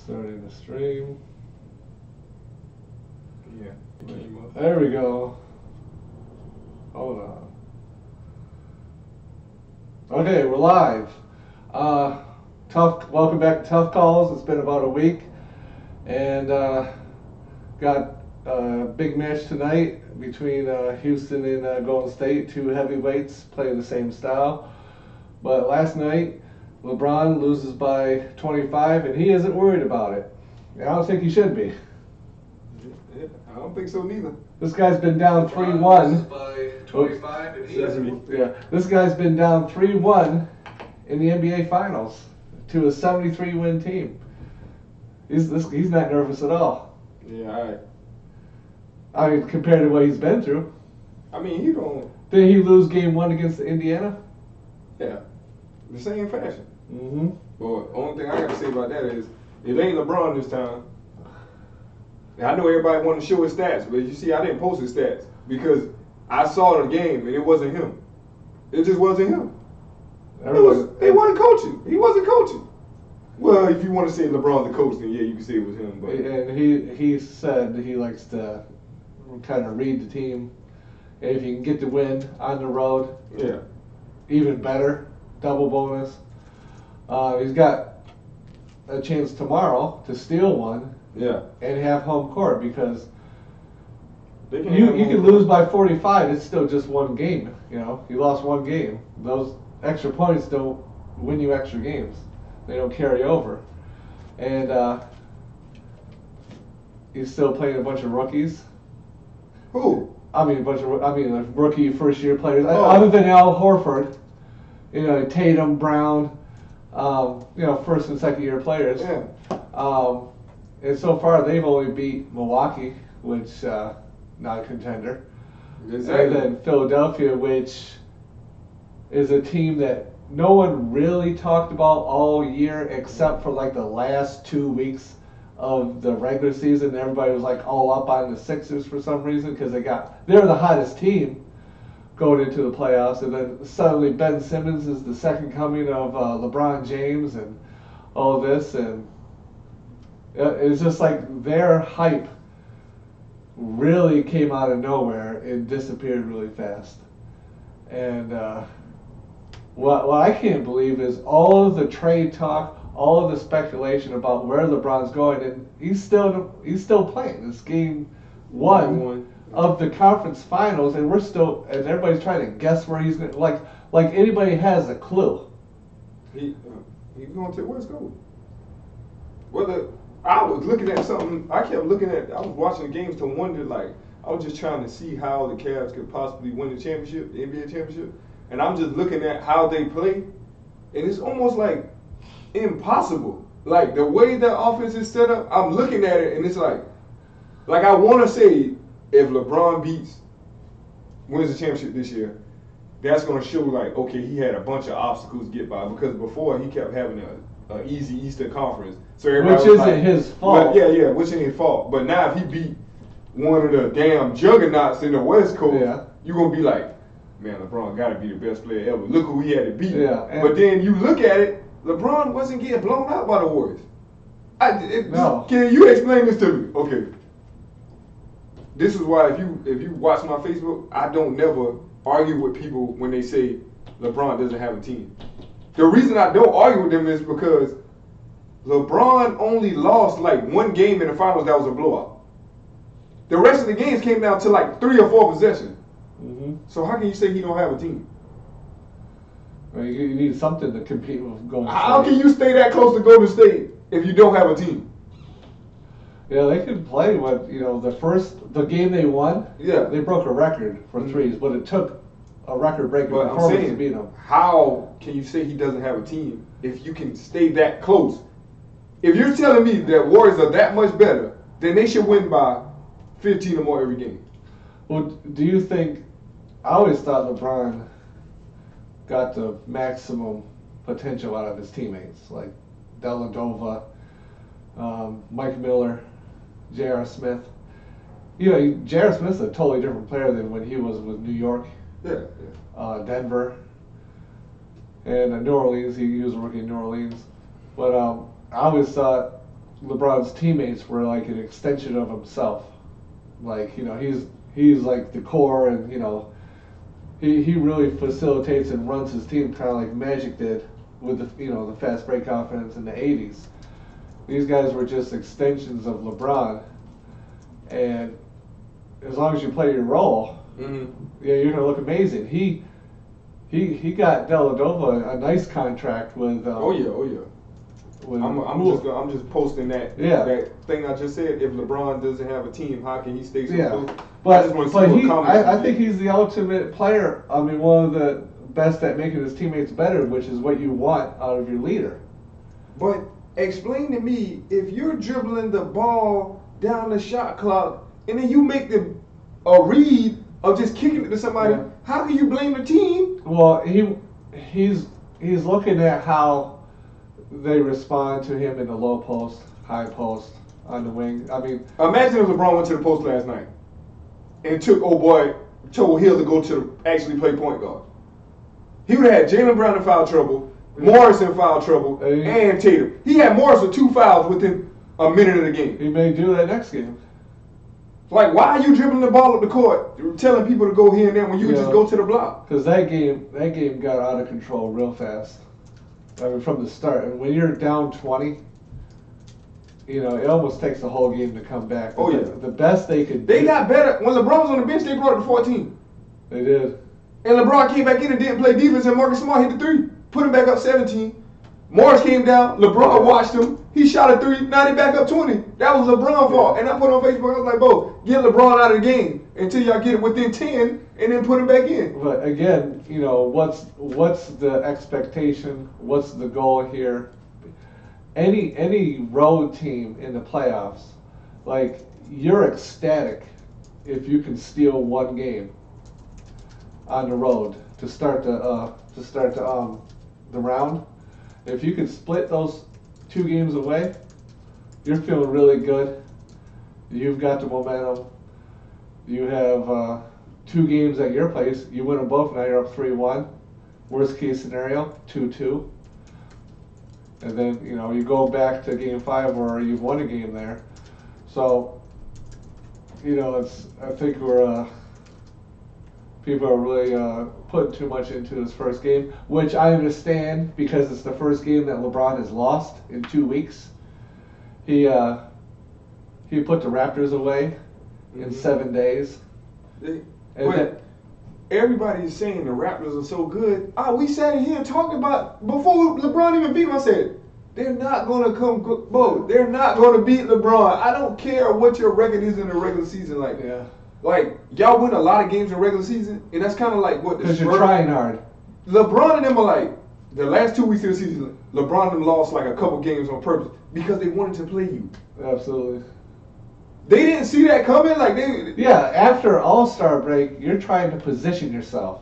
Starting the stream. Yeah. There we go. Hold on. Okay, we're live. Welcome back to Tough Calls. It's been about a week, and got a big match tonight between Houston and Golden State. Two heavyweights playing the same style. But last night, LeBron loses by 25, and he isn't worried about it. I don't think he should be. Yeah, I don't think so neither. This guy's been down 3-1. By 25 and he isn't. Yeah, this guy's been down 3-1 in the NBA Finals to a 73-win team. He's not nervous at all. Yeah, I mean, compared to what he's been through. I mean, he don't. Did he lose Game 1 against Indiana? Yeah, the same fashion. Mm-hmm. But only thing I got to say about that is, it ain't LeBron this time. Now, I know everybody want to show his stats, but you see, I didn't post his stats because I saw the game and it wasn't him. It just wasn't him. They wasn't coaching. He wasn't coaching. Well, if you want to say LeBron's the coach, then yeah, you can say it was him. But and he said he likes to kind of read the team. And if you can get the win on the road, yeah, even better, double bonus. He's got a chance tomorrow to steal one. Yeah. And have home court because you can lose by 45. It's still just one game. You know, you lost one game. Those extra points don't win you extra games. They don't carry over. And he's still playing a bunch of rookies. Who? Rookie first year players. Other than Al Horford, you know, Tatum, Brown, first and second year players. Yeah. And so far, they've only beat Milwaukee, which not a contender. Exactly. And then Philadelphia, which is a team that no one really talked about all year except for like the last 2 weeks of the regular season. Everybody was like all up on the Sixers for some reason because they're the hottest team going into the playoffs. And then suddenly Ben Simmons is the second coming of LeBron James and all this, and it's just like their hype really came out of nowhere and disappeared really fast. And what I can't believe is all of the trade talk, all of the speculation about where LeBron's going, and he's still playing. It's game one of the conference finals, and everybody's trying to guess where he's going. Like anybody has a clue. He's going to where's going? I was looking at something. I was watching the games to wonder, like, I was just trying to see how the Cavs could possibly win the championship, the NBA championship. And I'm just looking at how they play, and it's almost like impossible. Like the way that offense is set up, I'm looking at it, and it's like I want to say if LeBron wins the championship this year, that's going to show like, okay, he had a bunch of obstacles to get by because before he kept having an easy Eastern Conference. So which isn't his fault. Yeah, which ain't his fault. But now if he beat one of the damn juggernauts in the West Coast, you're going to be like, man, LeBron got to be the best player ever. Look who he had to beat. Yeah, but then you look at it, LeBron wasn't getting blown out by the Warriors. No. Can you explain this to me? Okay. This is why if you watch my Facebook, I don't never argue with people when they say LeBron doesn't have a team. The reason I don't argue with them is because LeBron only lost like one game in the finals that was a blowout. The rest of the games came down to like 3 or 4 possessions. Mm-hmm. So how can you say he don't have a team? Well, you need something to compete with Golden State. How can you stay that close to Golden State if you don't have a team? Yeah, they could play the game they won. Yeah, they broke a record for threes, but it took a record-breaking performance to beat them. How can you say he doesn't have a team if you can stay that close? If you're telling me that Warriors are that much better, then they should win by 15 or more every game. Well, do you think? I always thought LeBron got the maximum potential out of his teammates, like Dellavedova, Mike Miller, J.R. Smith. You know, J.R. Smith's a totally different player than when he was with New York, Denver, and New Orleans. He was a rookie in New Orleans. But I always thought LeBron's teammates were like an extension of himself. Like, he's like the core, and he really facilitates and runs his team kind of like Magic did with the fast break offense in the 80s. These guys were just extensions of LeBron, and as long as you play your role, yeah, you're gonna look amazing. He got Dellavedova a nice contract with. Oh yeah. I'm just posting that that thing I just said. If LeBron doesn't have a team, how can he stay so close? I think he's the ultimate player. I mean, one of the best at making his teammates better, which is what you want out of your leader. But explain to me, if you're dribbling the ball down the shot clock and then you make a read of just kicking it to somebody, how can you blame the team? Well, he's looking at how they respond to him in the low post, high post, on the wing. I mean, imagine if LeBron went to the post last night and told Hill to go to actually play point guard. He would have had Jaylen Brown in foul trouble, Morris in foul trouble, and Tatum. He had Morris with 2 fouls within a minute of the game. He may do that next game. Like, why are you dribbling the ball up the court, telling people to go here and there when you could just go to the block? Because that game got out of control real fast. I mean, from the start. And when you're down 20, it almost takes the whole game to come back. Oh, yeah. The best they could do. They got better. When LeBron was on the bench, they brought it to 14. They did. And LeBron came back in and didn't play defense, and Marcus Smart hit the 3. Put him back up 17. Morris came down. LeBron watched him. He shot a 3. Now they back up 20. That was LeBron's fault. And I put on Facebook, I was like, bro, get LeBron out of the game until y'all get it within 10 and then put him back in. But again, what's the expectation? What's the goal here? Any road team in the playoffs, like, you're ecstatic if you can steal one game on the road to start the round. If you can split those 2 games away, you're feeling really good. You've got the momentum. You have 2 games at your place. You win them both, now you're up 3-1. Worst case scenario, 2-2. And then, you go back to game 5 where you've won a game there. So, I think people are really putting too much into this first game, which I understand because it's the first game that LeBron has lost in 2 weeks. He put the Raptors away in 7 days. But everybody's saying the Raptors are so good. We sat in here and talked about, before LeBron even beat them, I said, they're not going to come good. Bro, they're not going to beat LeBron. I don't care what your record is in the regular season. Like, y'all win a lot of games in regular season, and that's kind of like what the because you're trying hard. LeBron and them are like, the last 2 weeks of the season, LeBron and them lost like a couple games on purpose because they wanted to play you. Absolutely. They didn't see that coming. After All-Star break, you're trying to position yourself.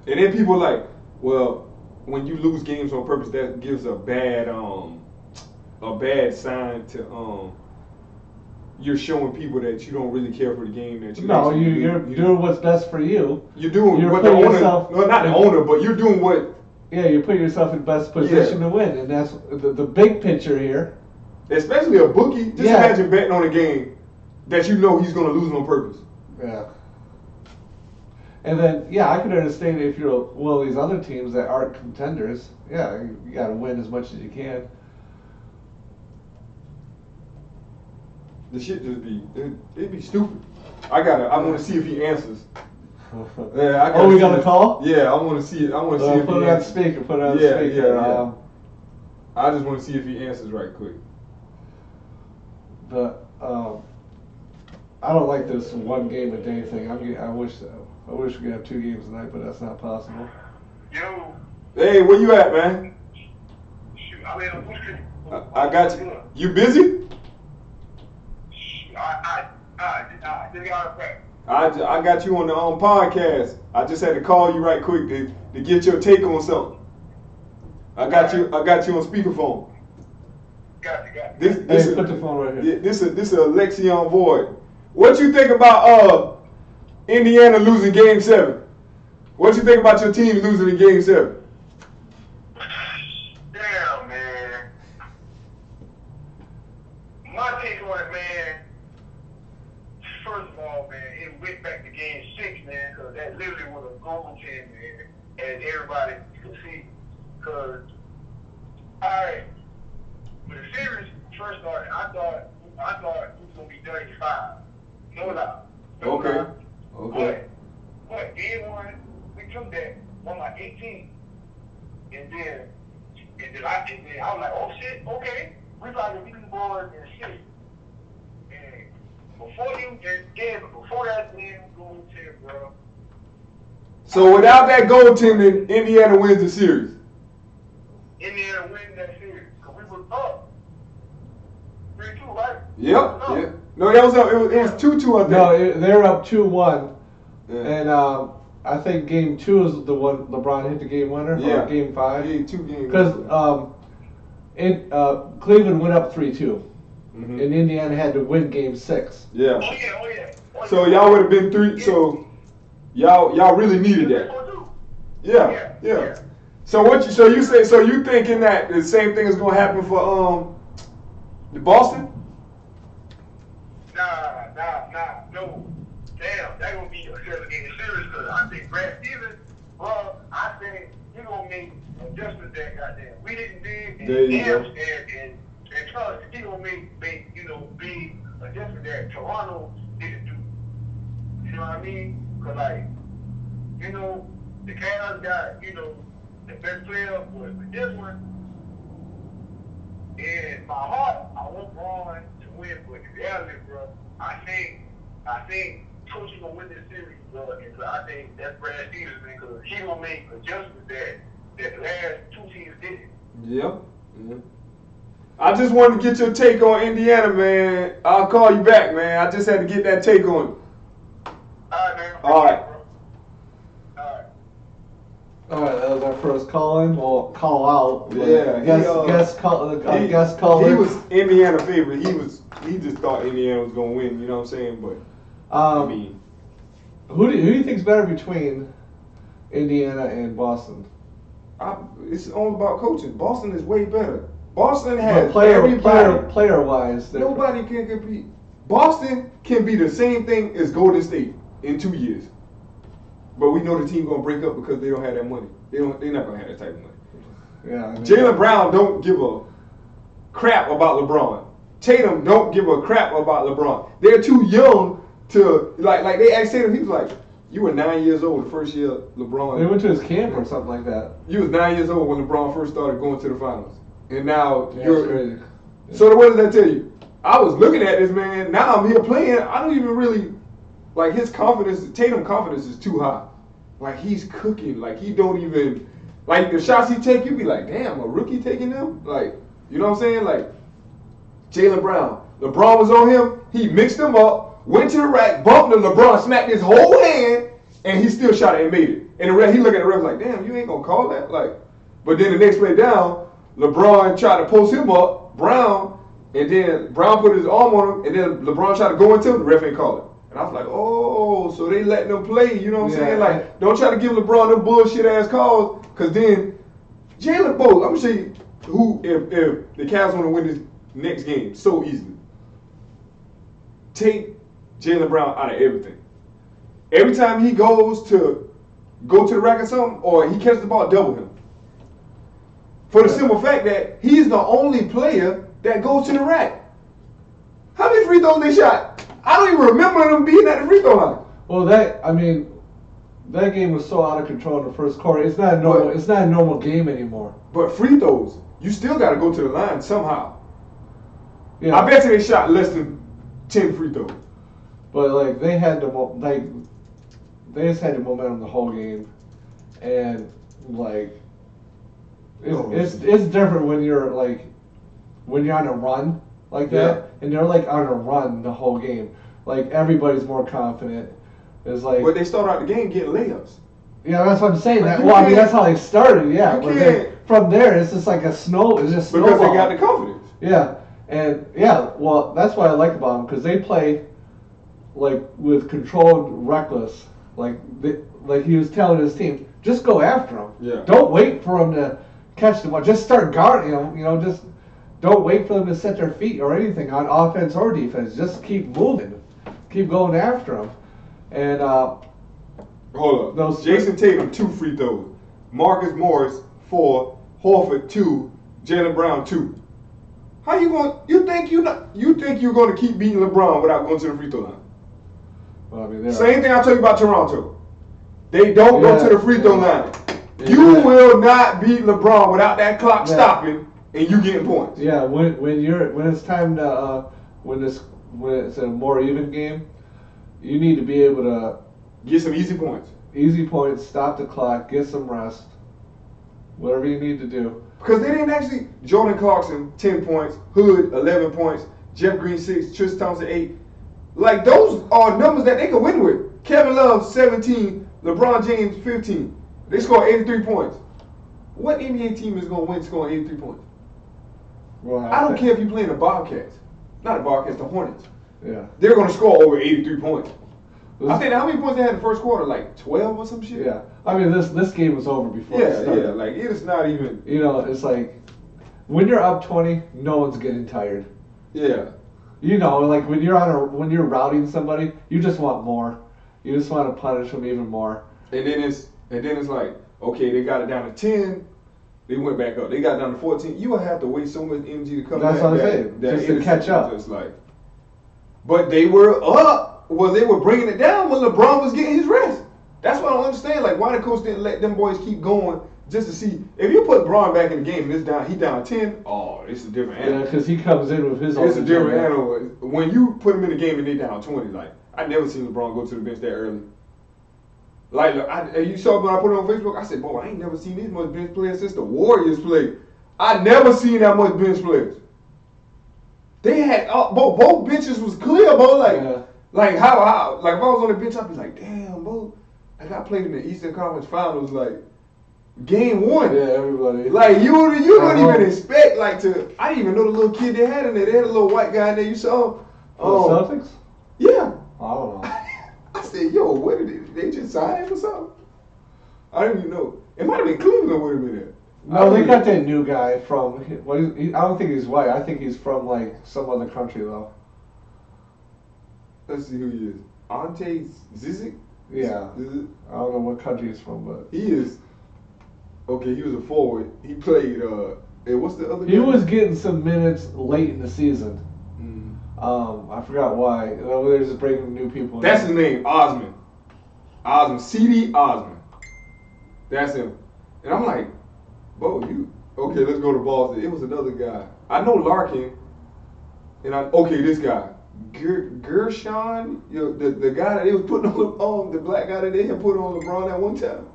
And then people are like, well, when you lose games on purpose, that gives a bad sign to you're showing people that you don't really care for the game. That you're doing what's best for you. You're doing what the owner, not the owner, but you're doing what. Yeah, you put yourself in best position to win, and that's the big picture here. Especially a bookie. Just imagine betting on a game that you know he's going to lose on purpose. Yeah. And then, I could understand if you're one of these other teams that aren't contenders. Yeah, you got to win as much as you can. The shit just it'd be stupid. I want to see if he answers. Yeah, we got a call? Yeah, I want to see it. I want to see if he answers. Put it on speaker. Yeah. I just want to see if he answers right quick. But I don't like this 1 game a day thing. I wish we could have 2 games tonight, but that's not possible. Yo. Hey, where you at, man? Shoot, I'm in a bush. I got you. You busy? I just got a prep. I got you on the podcast. I just had to call you right quick to get your take on something. I got you on speakerphone. Got you. This put the phone right here. This is Alexion Void. What you think about Indiana losing Game 7? What you think about your team losing in Game 7? Damn, man. my take on it, man. First of all, man, it went back to game 6, man, because that literally was a goal 10, man, as everybody could see. Because, when the series first started, I thought it was gonna be 35, no doubt. No Okay. doubt. Okay. But game 1, we took that, won like 18, and then I was like, oh shit, okay, we probably beat the boys in 6. Before that game, goal 10, bro. So without that goaltending, Indiana wins the series. Indiana win that series because we were up 3-2, right? Yep. Yeah. No, that was up. It was 2-2, I think. No, they're up 2-1, Yeah. and I think game 2 is the one LeBron hit the game winner. Yeah. Or game 5. Yeah, 2 games. Because Cleveland went up 3-2, Mhm. and Indiana had to win game 6. Yeah. Oh yeah. So y'all would have been 3. So y'all really needed that. Yeah. So you thinking that the same thing is gonna happen for the Boston? Nah, no. Damn, that gonna be a 7-game series because I think Brad Stevens, I think he gonna make adjustments that goddamn we didn't do, There you go. and plus he gonna make big adjustments that Toronto didn't do. You know what I mean? Cause the Cavs got the best player, but with this one, in my heart, I want Braun to win, but in reality, bro, I think Coach gonna win this series, bro, and I think that's Brad Stevens because he gonna make adjustments that the last 2 teams didn't. Yep. Yeah. I just wanted to get your take on Indiana, man. I'll call you back, man. I just had to get that take on it. All right, man. All right. Bro. All right. All right, that was our first call in. We'll call out. Yeah, Guest caller. He was Indiana favorite. He just thought Indiana was gonna win. You know what I'm saying? But I mean, who do you think's better between Indiana and Boston? it's all about coaching. Boston is way better. Boston has player wise, nobody can compete. Boston can be the same thing as Golden State in 2 years. But we know the team gonna break up because they don't have that money. They're not gonna have that type of money. Yeah. I mean, Jaylen Brown don't give a crap about LeBron. Tatum don't give a crap about LeBron. They're too young to like they asked Tatum, he was like, you were 9 years old the first year LeBron. They went to his camp or something like that. You was 9 years old when LeBron first started going to the finals. And now Yeah, you're it's crazy. So what does that tell you? I was looking at this man, now I'm here playing, I don't even really like his confidence, Tatum confidence is too high. Like he's cooking, like he don't even like the shots he take, you be like, damn, a rookie taking them? Like, you know what I'm saying? Like Jaylen Brown. LeBron was on him, he mixed him up, went to the rack, bumped him, LeBron smacked his whole hand, and he still shot it and made it. And the ref, he looked at the ref like, damn, you ain't gonna call that? Like, but then the next play down, LeBron tried to post him up, Brown, and then Brown put his arm on him, and then LeBron tried to go into him, the ref ain't call it. And I was like, oh, so they letting them play, you know what I'm saying? Like, don't try to give LeBron them bullshit ass calls, because then Jalen Bowles, I'm going to show you who, if the Cavs want to win this next game so easily. Take Jaylen Brown out of everything. Every time he goes to the rack or something, or he catches the ball, double him. For the simple fact that he's the only player that goes to the rack. How many free throws they shot? I don't even remember them being at the free throw line. Well, that game was so out of control in the first quarter. It's not a normal game anymore. But free throws, you still got to go to the line somehow. Yeah. I bet you they shot less than 10 free throws. But like they just had the momentum the whole game, and like it's different when you're on a run like that, and they're like on a run the whole game. Like everybody's more confident. It's like. But they start out the game getting layups. Yeah, that's what I'm saying. Like, That's how they started. Yeah, you but then from there it's just like it's just snowball. Because they got the confidence. Yeah, and well, that's what I like about them because they play like with controlled, reckless. Like he was telling his team, just go after him. Yeah. Don't wait for him to catch the ball. Just start guarding him. You know, just don't wait for them to set their feet or anything on offense or defense. Just keep moving, keep going after them. And hold up, Jason Tatum 2 free throws, Marcus Morris 4, Horford 2, Jaylen Brown 2. How you going? You think you're going to keep beating LeBron without going to the free throw line? Well, I mean, same thing I tell you about Toronto. They don't go to the free throw line. Yeah. You will not beat LeBron without that clock stopping and you getting points. Yeah, when it's time to when it's a more even game, you need to be able to get some easy points. Easy points, stop the clock, get some rest. Whatever you need to do. Because they didn't actually. Jordan Clarkson 10 points, Hood 11 points, Jeff Green 6, Tristan Thompson 8. Like those are numbers that they could win with. Kevin Love 17, LeBron James 15. They scored 83 points. What NBA team is going to win scoring 83 points? Well, I don't care if you're playing the Bobcats. Not the Bobcats, the Hornets. Yeah. They're going to score over 83 points. I think how many points they had in the first quarter? Like 12 or some shit? Yeah. I mean, this game was over before it started. Yeah. Like, it is not even... You know, it's like, when you're up 20, no one's getting tired. Yeah. You know, like, when you're routing somebody, you just want more. You just want to punish them even more. And then it's like, okay, they got it down to 10. They went back up. They got down to 14. You would have to waste so much energy to come back. That's what I'm saying. Just to catch up. Just like, but they were up. Well, they were bringing it down when LeBron was getting his rest. That's what I don't understand. Like, why the coach didn't let them boys keep going just to see. If you put LeBron back in the game and he down 10, oh, it's a different animal. Yeah, because he comes in with his own. It's a different animal. When you put him in the game and they down 20, like, I never seen LeBron go to the bench that early. Like, you saw when I put it on Facebook, I said, boy, I ain't never seen this much bench players since the Warriors played. I never seen that much bench players. They had, both benches was clear, bro. Like, like how, like if I was on the bench, I'd be like, damn, bro. Like I played in the Eastern Conference Finals, like, game 1. Yeah, everybody. Like, you wouldn't even expect, like, to, I didn't even know the little kid they had in there. They had a little white guy in there, you saw. The Celtics? Yeah. I don't know. I said, yo, what did they just sign him or something? I didn't even know. It might have been Cleveland would have been there. No, they got that new guy from. Well, I don't think he's white. I think he's from like some other country though. Let's see who he is. Ante Zizic? Yeah. Zizic? I don't know what country he's from, but he is. Okay, he was a forward. He played. And what's the other? He guy? was getting some minutes late in the season. I forgot why. They're just bringing new people. That's his name, Osman. C.D. Osman. That's him. And I'm like, Bo, okay, let's go to Boston. It was another guy. I know Larkin, and this guy. Gershon, the guy that they was putting on the black guy that they had put on LeBron at one time.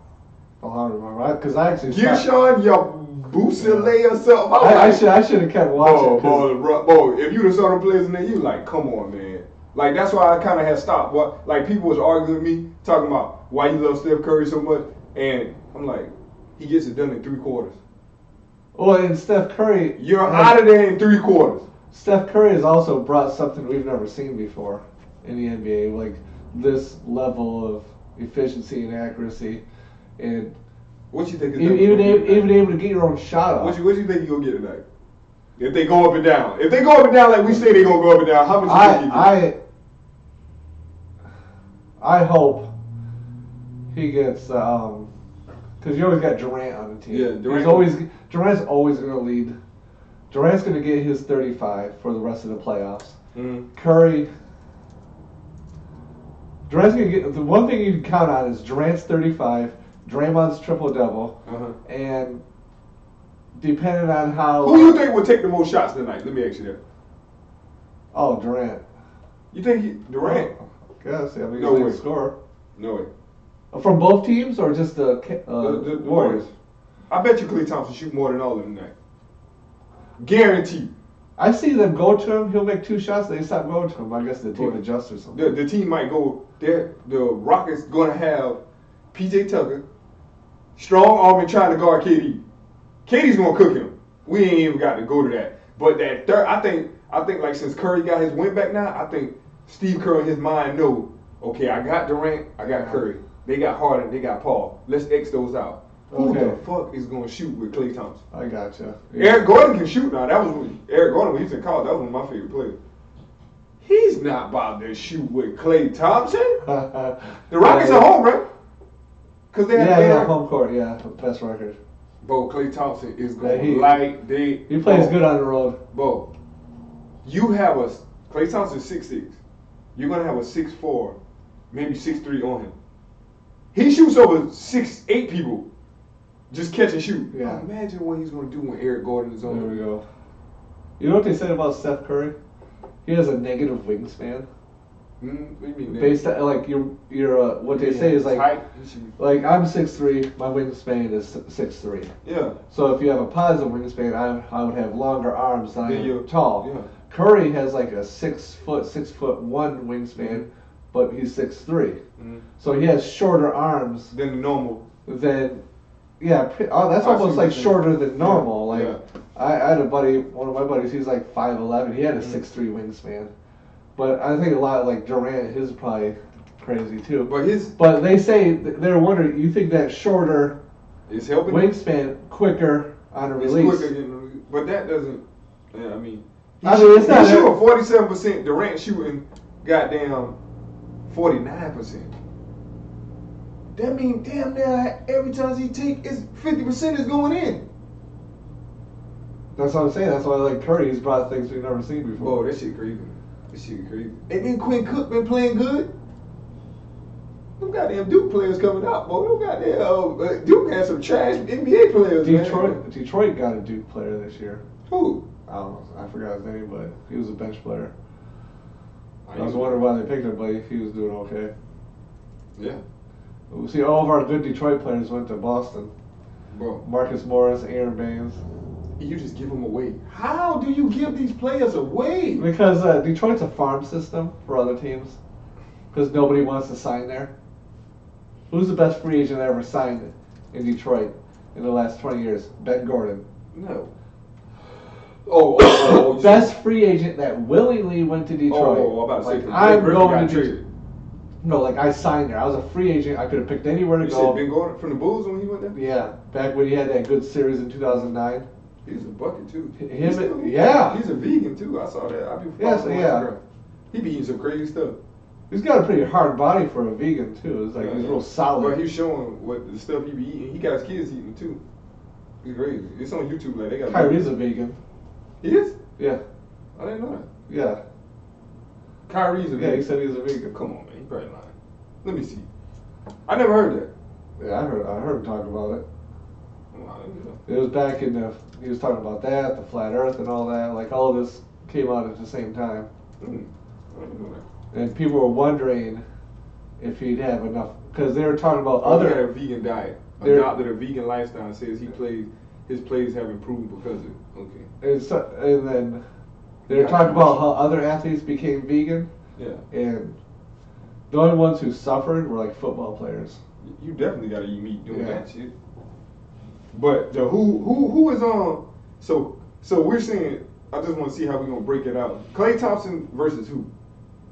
Oh, I don't remember. Because I actually Gershon Yabusele or something. I should have kept watching. Bo, if you saw the players in there, you like, come on, man. Like, that's why I kind of had stopped. Like, people was arguing with me, talking about why you love Steph Curry so much. And I'm like, he gets it done in 3 quarters. Well, and Steph Curry... You're out of there in 3 quarters. Steph Curry has also brought something we've never seen before in the NBA, like this level of efficiency and accuracy. And what you think? Even able to get your own shot off. What you think you gonna get tonight? If they go up and down, like we say they gonna go up and down, how much you think you get? I hope he gets because you always got Durant on the team. Yeah, Durant's always gonna lead. Durant's gonna get his 35 for the rest of the playoffs. Curry. Durant's gonna get the one thing you can count on is Durant's 35. Draymond's triple-double, and depending on how... Who do you think would take the most shots tonight? Let me ask you that. Oh, Durant. You think Durant? I guess. I mean, no he's way. a scorer. No way. From both teams, or just the Warriors? I bet you Klay Thompson shoot more than all of them tonight. Guaranteed. I see them go to him. He'll make 2 shots. They stop going to him. I guess the team adjusts or something. The team might go there. The Rockets going to have PJ Tucker, strong arm trying to guard KD. KD's gonna cook him. We ain't even got to go to that. But that third, I think like since Curry got his win back now, I think Steve Kerr in his mind know, okay, I got Durant, I got Curry. They got Harden, they got Paul. Let's X those out. Who Okay. the fuck is gonna shoot with Klay Thompson? I gotcha. Yeah. Eric Gordon can shoot now. That was Eric Gordon when he was in college. That was one of my favorite players. He's not about to shoot with Klay Thompson. The Rockets are home, right? Cause they have home court. Yeah, best record. Bro, Klay Thompson is Yeah, going like they. He plays good on the road. Bro, you have a Klay Thompson 6'6". You're gonna have a 6'4", maybe 6'3" on him. He shoots over 6'8" people. Just catch and shoot. Yeah. Imagine what he's gonna do when Eric Gordon is on. There we go. You know what they said about Steph Curry? He has a negative wingspan. What do you mean? Based on, like you're what they say is like I'm 6'3", my wingspan is 6'3". Yeah. So if you have a positive wingspan, I would have longer arms than I'm tall. Yeah. Curry has like a 6'1" wingspan, but he's 6'3". Mm-hmm. So he has shorter arms Than the normal. that's almost like shorter than normal. Like I had a buddy, one of my buddies, he's like 5'11". He had a 6'3" wingspan. But I think a lot like Durant, his is probably crazy too. But they say they're wondering. You think that shorter is helping wingspan quicker on a release? But that doesn't. Yeah, I mean, it's not. He's shooting 47%. Durant shooting goddamn 49%. That means damn near every time he take is 50% is going in. That's what I'm saying. That's why I like Curry. He's brought things we've never seen before. Bro, that shit crazy. This shit crazy. And then Quinn Cook been playing good. Them goddamn Duke players coming out, boy. Them goddamn Duke had some trash NBA players. Detroit got a Duke player this year. Who? I don't know. I forgot his name, but he was a bench player. I was wondering why they picked him, but he was doing okay. Yeah. See, all of our good Detroit players went to Boston. Bro. Marcus Morris, Aaron Baines. You just give them away. How do you give these players away? Because Detroit's a farm system for other teams. Because nobody wants to sign there. Who's the best free agent that ever signed in Detroit in the last 20 years? Ben Gordon. No. Best free agent that willingly went to Detroit. I'm about to say, I'm going to Detroit. No, like I signed there. I was a free agent. I could have picked anywhere to go. You said Ben Gordon from the Bulls when he went there? Yeah, back when he had that good series in 2009. He's a bucket too. He's a vegan too. I saw that. He be eating some crazy stuff. He's got a pretty hard body for a vegan too. It's like he's real solid. But he's showing what the stuff he be eating. He got his kids eating too. He's crazy. It's on YouTube. Like they got. Kyrie's a vegan. He is? Yeah. I didn't know that. Yeah. Kyrie's a vegan. Yeah, he said he's a vegan. Come on, man. He probably lying. Let me see. I never heard that. Yeah, I heard him talk about it. Well, it was back in the. He was talking about that, the flat Earth, and all that. Like all of this came out at the same time. I didn't know that. And people were wondering if he'd have enough, because they were talking about He had a vegan diet, adopted a vegan lifestyle, and says his plays have improved because of it. Okay. And then they were talking about how other athletes became vegan. Yeah. And the only ones who suffered were like football players. You definitely gotta eat meat doing that shit. But the who is on? So we're saying. I just want to see how we're gonna break it out. Klay Thompson versus who?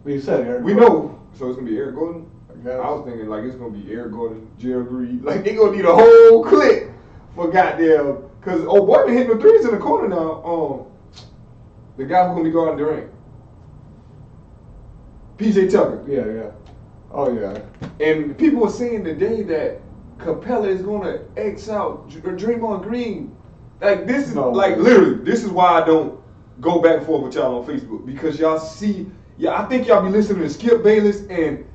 You said Eric. We know. So it's gonna be Eric Gordon. I was thinking like it's gonna be Eric Gordon, Gerald Green. Like they gonna need a whole clique for goddamn. Cause boy been hitting the threes in the corner now. The guy who's gonna be guarding Durant. PJ Tucker. Yeah. Oh yeah. And people were saying today that Capella is gonna X out Draymond Green. Like this is literally this is why I don't go back and forth with y'all on Facebook, because y'all see, I think y'all be listening to Skip Bayless and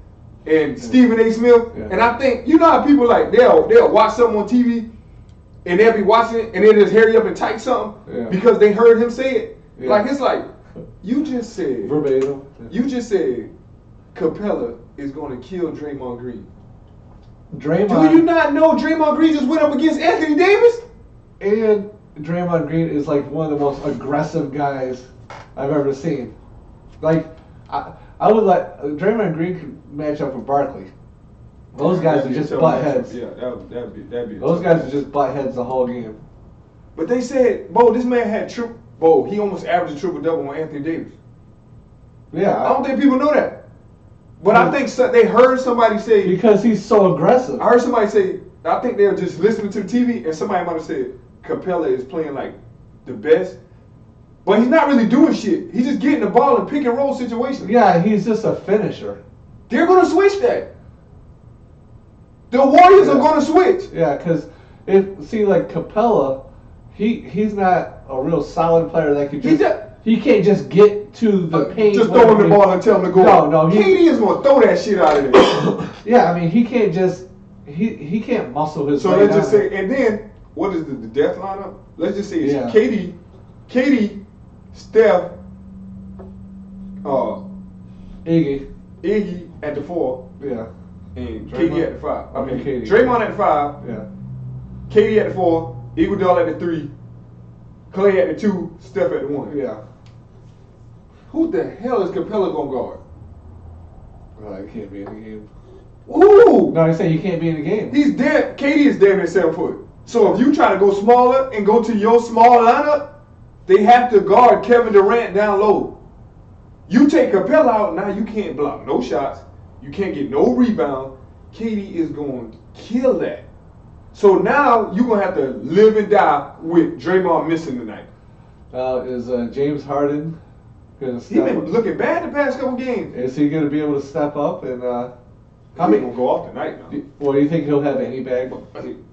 Stephen A. Smith, and I think you know how people like they'll watch something on TV and they'll be watching it and they'll just hurry up and type something because they heard him say it. Yeah. Like it's like you just said verbatim. You just said Capella is going to kill Draymond Green. Draymond. Do you not know Draymond Green just went up against Anthony Davis? And Draymond Green is like one of the most aggressive guys I've ever seen. Like, I would let Draymond Green could match up with Barkley. Those guys are just butt heads. Yeah, that'd be. Those guys are just butt heads the whole game. But they said, this man had he almost averaged a triple double on Anthony Davis. Yeah. I don't think people know that. But I think they heard somebody say, because he's so aggressive. I heard somebody say I think they were just listening to the TV, and somebody might have said Capella is playing like the best, but he's not really doing shit. He's just getting the ball in pick and roll situations. Yeah, he's just a finisher. They're gonna switch that. The Warriors are gonna switch. Yeah, because like Capella, he's not a real solid player that could he can't just get to the paint. Just throw him the ball and tell him to go. No, KD is gonna throw that shit out of there. Yeah, I mean he can't just he can't muscle his. So let's just say, and then what is the death lineup? Let's just say it's KD, Steph, Iggy at the 4. Yeah. And Draymond? KD at the 5. I mean, KD. Draymond at the 5. Yeah. KD at the 4. Iguodala at the 3. Clay at the 2. Steph at the 1. Yeah. Who the hell is Capella gonna guard? He can't be in the game. Who? No, I say he can't be in the game. He's dead. KD is damn near 7 foot. So if you try to go smaller and go to your small lineup, they have to guard Kevin Durant down low. You take Capella out, now you can't block no shots. You can't get no rebound. KD is going to kill that. So now you're going to have to live and die with Draymond missing tonight. Is James Harden going to step He's been up? looking bad the past couple games. Is he going to be able to step up? And How many going to go off tonight now? Well, do you think he'll have any bag?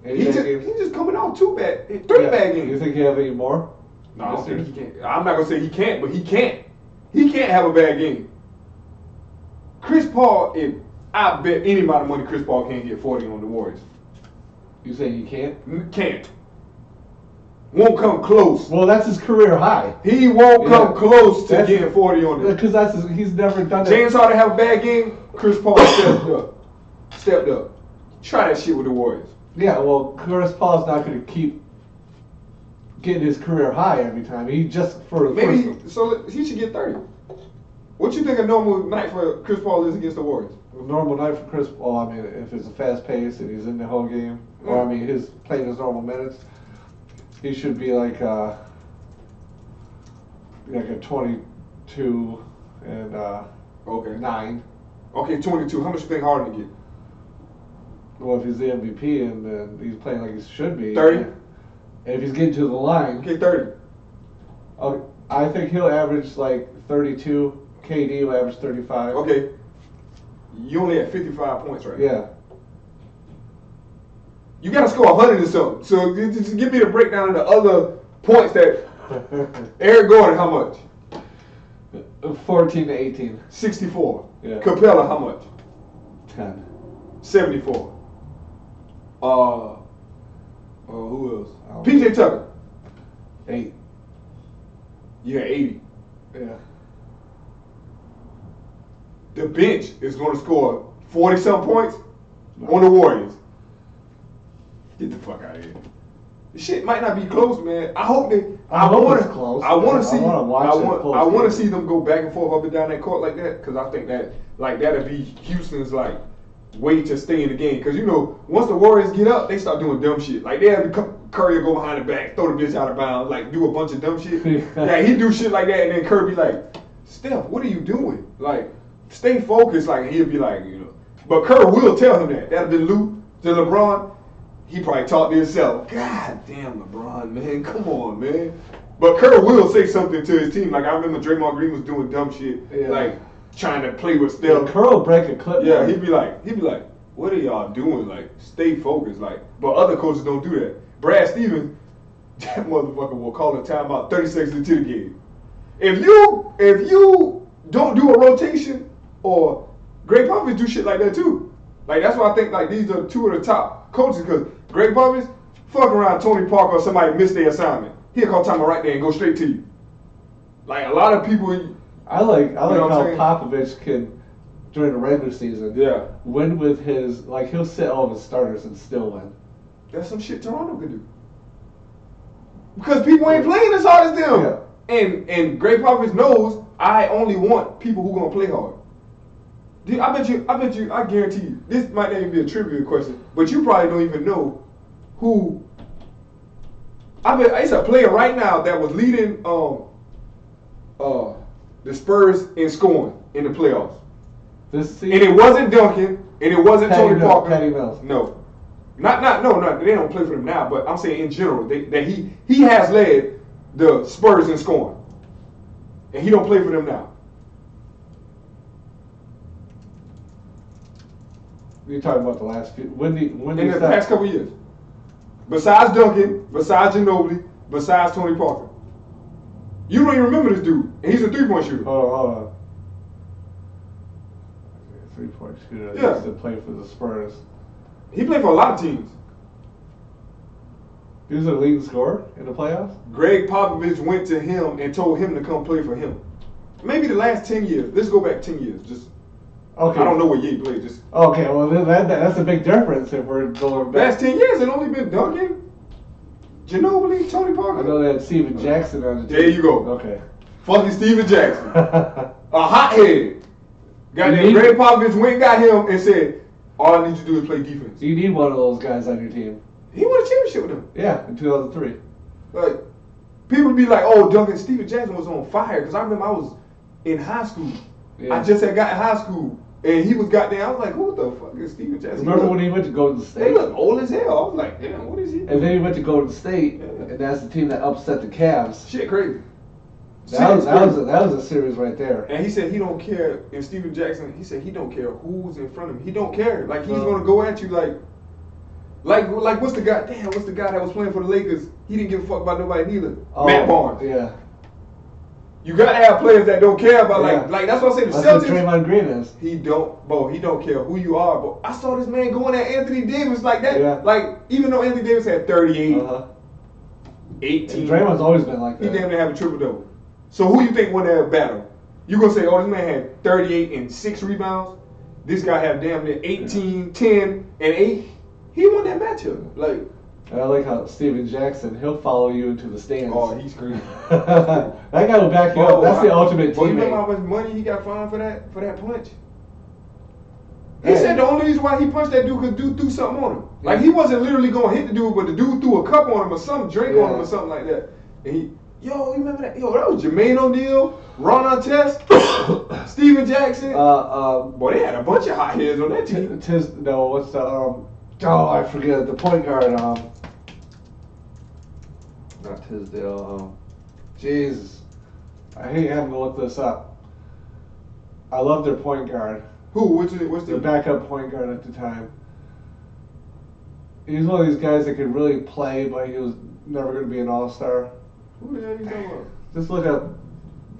He's just coming out 3 bad games. You think he'll have any more? No, I don't think he can't. I'm not going to say he can't, but he can't. He can't have a bad game. Chris Paul, I bet any amount of money Chris Paul can't get 40 on the Warriors. You say he can't? Can't. Won't come close. Well, that's his career high. He won't come close to getting 40 on it. Because he's never done that. James Harden have a bad game. Chris Paul stepped up. Try that shit with the Warriors. Yeah, well, Chris Paul's not going to keep getting his career high every time. He just for the so he should get 30. What you think a normal night for Chris Paul is against the Warriors? A normal night for Chris Paul, I mean, if it's a fast pace and he's in the whole game, or I mean, his playing his normal minutes, he should be like a 22 and 9. Okay, 22. How much you think Harden get? Well, if he's the MVP and he's playing like he should be, 30. If he's getting to the line, okay, 30. I think he'll average like 32. KD will average 35. Okay. You only had 55 points right now. Yeah. You got to score 100 or something. So just give me the breakdown of the other points that Eric Gordon, how much? 14 to 18. 64. Yeah. Capella, how much? 10. 74. Who else? PJ Tucker. 8. You had 80. Yeah. The bench is going to score 40-some points on the Warriors. Get the fuck out of here. The shit might not be close, man. I hope they. I hope it's close. I want to see. I want to see them go back and forth up and down that court like that, because I think that that'll be Houston's way to stay in the game. Because once the Warriors get up, they start doing dumb shit. Like they have Curry go behind the back, throw the bitch out of bounds, do a bunch of dumb shit. Yeah, he do shit like that, and then Curry be like, Steph, what are you doing? Stay focused. He'll be But Curry will tell him that. That'll be to LeBron. He probably talked to himself. God damn, LeBron, man. Come on, man. But Curry will say something to his team. I remember Draymond Green was doing dumb shit. Yeah. Trying to play with Steph. Curry will break a clip. Yeah, he'd be like, what are y'all doing? Stay focused. But other coaches don't do that. Brad Stevens, that motherfucker will call a timeout 30 seconds into the game. If you don't do a rotation, or Greg Popovich do shit like that too. That's why I think these are two of the top coaches, because Greg Popovich fuck around Tony Parker or somebody miss their assignment. He'll call timeout right there and go straight to you. A lot of people. I like how Popovich can, during the regular season, win with his he'll sit all of his starters and still win. That's some shit Toronto could do. Because people ain't playing as hard as them. Yeah. And Greg Popovich knows I only want people who gonna play hard. I guarantee you, this might not even be a trivia question, but you probably don't even know who. I bet it's a player right now that was leading the Spurs in scoring in the playoffs. This season? And it wasn't Duncan, and it wasn't Tony Parker. Patty Mills. No. No, they don't play for them now. But I'm saying in general that he has led the Spurs in scoring, and he don't play for them now. You're talking about the last few. When In the past couple years, besides Duncan, besides Ginobili, besides Tony Parker, you don't even remember this dude, and he's a 3-point shooter. Hold on. 3-point shooter. Yeah. Used to play for the Spurs. He played for a lot of teams. He was a leading scorer in the playoffs. Greg Popovich went to him and told him to come play for him. Maybe the last 10 years. Let's go back 10 years. Just Okay. I don't know what year he played. Just Okay, well that's a big difference if we're going back. last 10 years, it only been Duncan, Ginobili, Tony I Parker. know they had Steven Jackson on the team. There you go. Okay. Fucking Steven Jackson, a hothead. Goddamn, You need- Greg Popovich went and got him and said, "All I need you to do is play defense." You need one of those guys on your team. He won a championship with him. Yeah, in 2003. Like, people be like, "Oh, Duncan, Steven Jackson was on fire." Because I remember I was in high school. Yeah. I just had got in high school, and he was goddamn. I was like, "Who the fuck is Steven Jackson?" Remember when he went to Golden They State? look old as hell. I was like, "Damn, what is he?" And then he went to Golden State, Yeah. and that's the team that upset the Cavs. Shit, crazy. That was a series right there. And he said he don't care. And Steven Jackson, he said he don't care who's in front of him. He don't care. Like he's No. gonna go at you like what's the guy? Damn, what's the guy that was playing for the Lakers? He didn't give a fuck about nobody neither. Matt Barnes. Yeah. You gotta have players that don't care about Yeah. like that's what I say. The That's what Celtics. Draymond Green is. He don't care who you are. But I saw this man going at Anthony Davis like that. Yeah. Like even though Anthony Davis had 38, Uh-huh. 18, And Draymond's always been like he that. damn near have a triple double. So who you think won that battle? You gonna say, oh, this man had 38 and 6 rebounds. This guy had damn near 18, 10, and 8. He won that matchup. Like, And I like how Steven Jackson, he'll follow you into the stands. oh, he's crazy. That guy will back you up. That's the ultimate Well, you remember how teammate. much money he got fined for that punch? He Yeah. said the only reason why he punched that dude because dude threw something on him. Like he wasn't literally gonna hit the dude, but the dude threw a cup on him or some drink on him or something like that. And you remember that? Yo, that was Jermaine O'Neal, Ron Artest, Steven Jackson. Boy, they had a bunch of hot heads on that team. What's the I forget the point guard. Not Tisdale. Jesus, I hate having to look this up. I love their point guard. Who? What's The the backup point guard at the time. He's one of these guys that could really play, but he was never going to be an all-star. Who the hell you talking about? Just look up.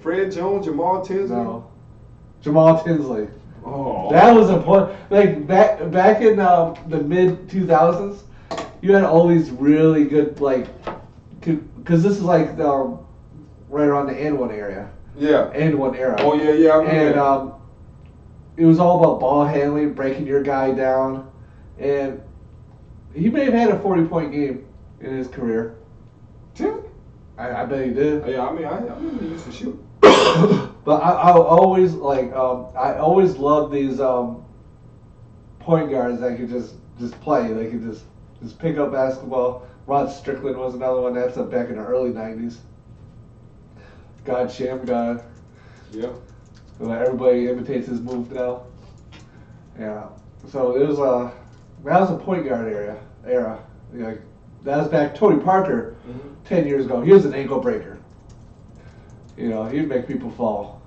Fred Jones, Jamal Tinsley. No. Jamal Tinsley. Oh, That was a point. Like back in the mid 2000s, you had all these really good because this is like right around the N1 area. yeah. N1 era. Oh yeah. I remember And that. it was all about ball handling, breaking your guy down, and he may have had a 40-point game in his career. Tinsley? I bet he did. Yeah, I remember he used to shoot. But I always I always loved these point guards that could just play. They could just pick up basketball. Rod Strickland was another one. That's up back in the early '90s. God Sham God. Yeah. Everybody imitates his move now. Yeah. So it was that was a point guard era. Like that was back Tony Parker 10 years ago. He was an ankle breaker. You know, he'd make people fall.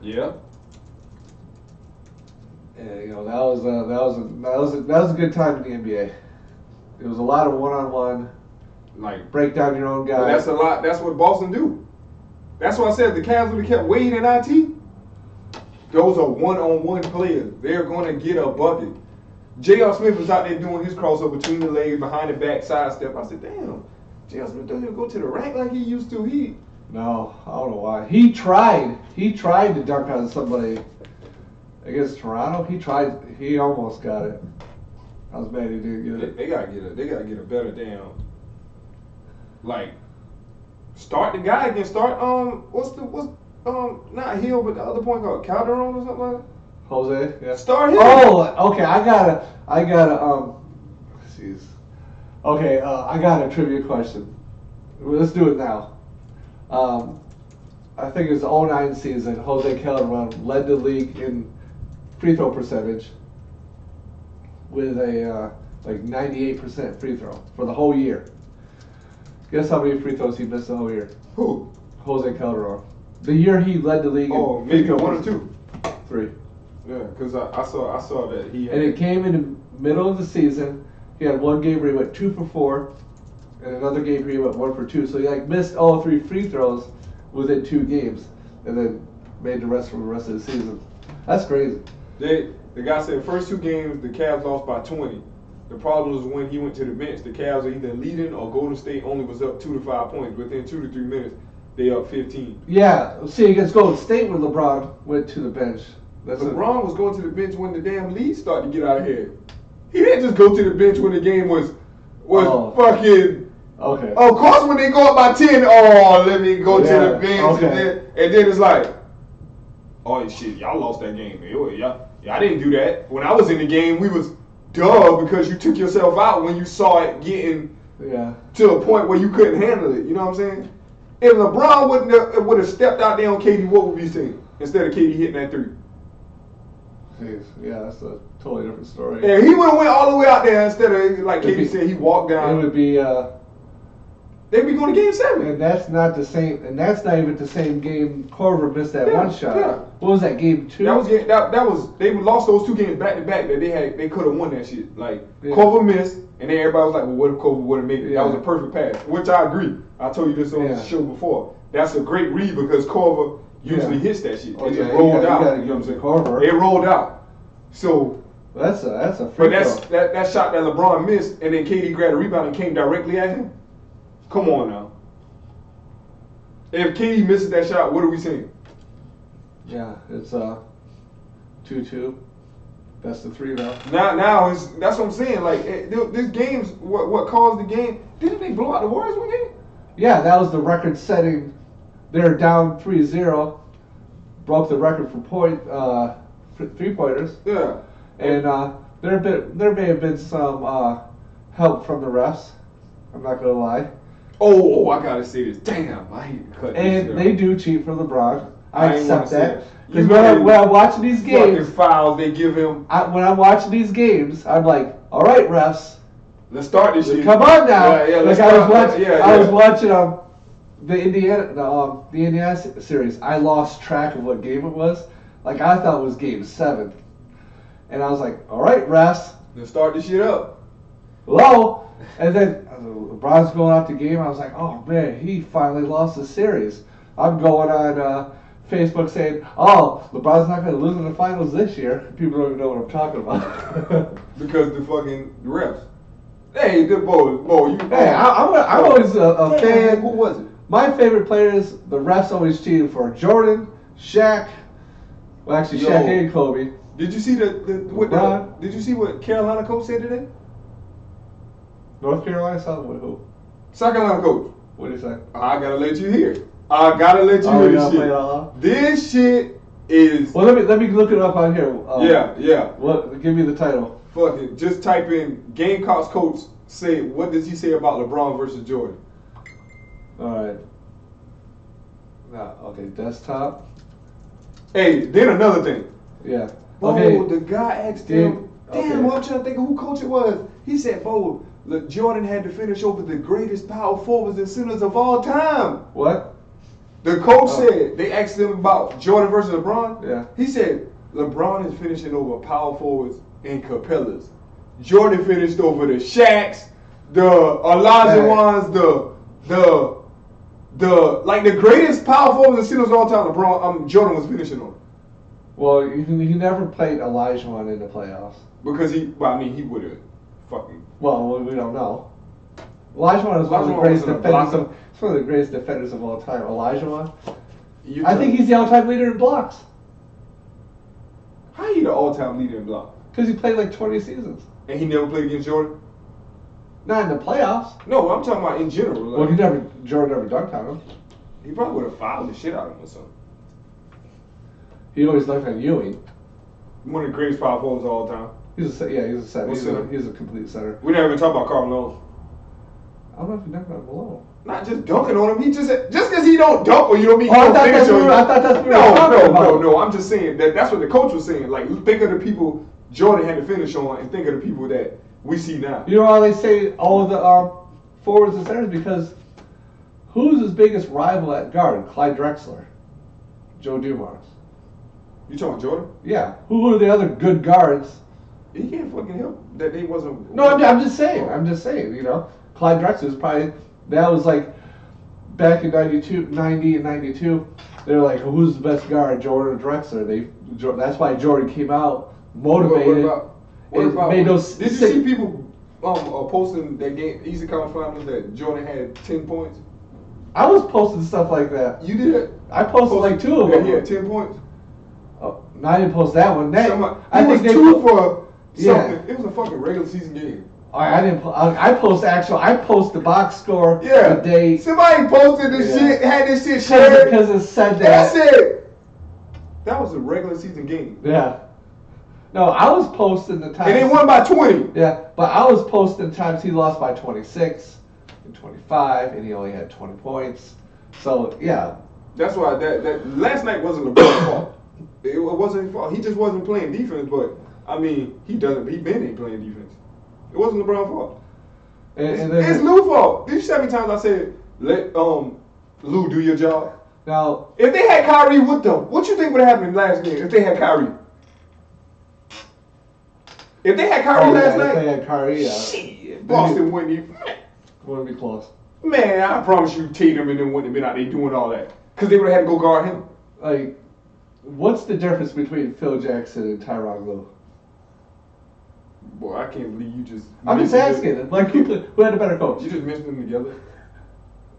Yeah. And you know, that was a good time in the NBA. There was a lot of one-on-one, Like break down your own guy. But that's a lot. That's what Boston do. That's why I said the Cavs would have kept Wade and IT. Those are one-on-one players. They're going to get a bucket. J.R. Smith was out there doing his crossover between the legs, behind the back, sidestep. I said, damn, J.R. Smith doesn't even go to the rack like he used to. No, I don't know why. He tried to dunk on somebody against Toronto. He almost got it. I was mad he didn't get it. They gotta get a better damn. Like, start the guy again. Start not Hill, but the other point guard, Calderon or something like that. Jose, yeah. Start him. Oh, okay. I gotta. Jeez. Okay, I got a trivia question. Let's do it now. I think it was the 09 season. Jose Calderon led the league in free throw percentage with a like 98% free throw for the whole year. Guess how many free throws he missed the whole year? Who? Jose Calderon. The year he led the league. Oh, in maybe free throw 1 or was 2. 3. Yeah, because I saw that he had. And it came in the middle of the season. He had one game where he went 2 for 4, and another game where he went 1 for 2. So he like missed all 3 free throws within 2 games, and then made the rest for the rest of the season. That's crazy. The guy said first 2 games the Cavs lost by 20. The problem was when he went to the bench, the Cavs are either leading or Golden State only was up 2 to 5 points. Within 2 to 3 minutes, they up 15. Yeah. See, against Golden State when LeBron went to the bench. LeBron was going to the bench when the damn lead started to get out of hand. He didn't just go to the bench when the game was fucking. Okay. Of course, when they go up by 10, let me go to the bench, okay. and then it's like, oh shit, y'all lost that game. Y'all, I didn't do that. When I was in the game, we was because you took yourself out when you saw it getting to a point where you couldn't handle it. You know what I'm saying? If LeBron would have stepped out there on KD, what would we see instead of KD hitting that 3? Yeah, that's a totally different story. Yeah, he would have went all the way out there instead of like KD said he walked down. It would be. They'd be going to Game 7. And that's not the same. And that's not even the same game. Korver missed that one shot. Yeah. What was that, game 2? That was they lost those 2 games back to back that they could have won that shit. Like Korver missed, and then everybody was like, well, what if Korver would have made it? Yeah. That was a perfect pass, which I agree. I told you this on the show before. That's a great read because Korver usually hits that shit. It just rolled out. You know what I'm saying? Korver. It rolled out. So that's a free throw. But that shot that LeBron missed, and then KD grabbed a rebound and came directly at him. Come on now. If KD misses that shot, what are we seeing? Yeah, it's 2-2. That's the 3 now. Now that's what I'm saying. Like this game's what caused the game. Didn't they blow out the Warriors one game? Yeah, that was the record-setting. They're down 3-0, broke the record for 3-pointers. Yeah. And there may have been some help from the refs. I'm not gonna lie. Oh, I gotta say this. Damn, I hate to cut this. And they do cheat for LeBron. I accept that. Because when I'm watching these games, fucking fouls they give him. When I'm watching these games, I'm like, all right, refs, let's start this shit. Come on now. Yeah, like I was watching the Indiana series. I lost track of what game it was. Like I thought it was game 7, and I was like, all right, refs, let's start this shit up. Hello. And then LeBron's going out the game. I was like, oh man, he finally lost the series. I'm going on Facebook saying, oh, LeBron's not going to lose in the finals this year. People don't even know what I'm talking about. Because the refs. Hey, good boy, you. Hey, I'm always a fan. Who was it? My favorite players, the refs always cheated for Jordan, Shaq. Well, actually, Shaq and Kobe. Did you see Did you see what Carolina coach said today? North Carolina, South who? South Carolina coach. What did he say? I gotta let you hear. I gotta let you hear this shit. This shit is. Well, let me look it up on here. Yeah. What? Give me the title. Fuck it. Just type in Gamecocks coach. Say what does he say about LeBron versus Jordan? All right. Now, okay, desktop. Hey, then another thing. Yeah. Okay. The guy asked him. Damn, I'm trying to think of who coach it was. He said, "Bo, look, Jordan had to finish over the greatest power forwards and centers of all time." What? The coach said, they asked him about Jordan versus LeBron. Yeah. He said, LeBron is finishing over power forwards and Capellas. Jordan finished over the Shaqs, the Olajuwons, the greatest power forwards and centers of all time. Jordan was finishing on. Well, he never played Olajuwon in the playoffs. Because he would have fucking. Well, we don't know. Olajuwon is one of the greatest defenders. It's one of the greatest defenders of all time. Olajuwon. I think he's the all-time leader in blocks. How are you the all-time leader in blocks? Because he played like 20 seasons. And he never played against Jordan? Not in the playoffs. No, I'm talking about in general. Like, well, Jordan never dunked on him. He probably would have fouled the shit out of him or something. He always dunked on Ewing. One of the greatest power forwards of all time. He's a center. He's a complete center. We never even talked about Karl Malone. I don't know if he dunked on Malone. Not just dunking on him. He just because he don't dunk or you don't mean I thought that's what we were talking about. No. I'm just saying that's what the coach was saying. Like think of the people Jordan had to finish on, and think of the people that we see now. You know why they say all the forwards and centers? Because who's his biggest rival at guard? Clyde Drexler, Joe Dumars. You talking Jordan? Yeah. Who are the other good guards? He can't fucking help that they wasn't. No, I'm just saying. I'm just saying. You know, Clyde Drexler is probably, that was like back in 90 and 92. They're like, who's the best guard, Jordan or Drexler? That's why Jordan came out motivated. What about? Made those Did you see people posting that game Eastern Conference Finals that Jordan had 10 points? I was posting stuff like that. You did? I posted like 2 of them. Yeah, 10 points. Oh, no, I didn't post that one. I think they 2 for something. Yeah. It was a fucking regular season game. I didn't. I post the box score. Yeah. The day. Somebody posted this shit. Had this shit shared because it said that. That's it. That was a regular season game. Yeah. No, I was posting the times. And they won by 20. Yeah, but I was posting times he lost by 26 and 25, and he only had 20 points. So yeah. That's why that last night wasn't LeBron's fault. It wasn't his fault. He just wasn't playing defense. But I mean, he been ain't playing defense. It wasn't LeBron's fault. It's Lou's fault. Did you see how many times I said let Lou do your job? Now, if they had Kyrie with them, what you think would have happened in the last game? If they had Kyrie, last night, if they had Kyrie, shit, Boston wouldn't even. Wouldn't be close. Man, I promise you, Tatum and them wouldn't have been out there doing all that because they would have had to go guard him. Like, what's the difference between Phil Jackson and Tyronn Lue? Boy, I can't believe you just. I'm just asking. Like, who had a better coach? You just mentioned them together.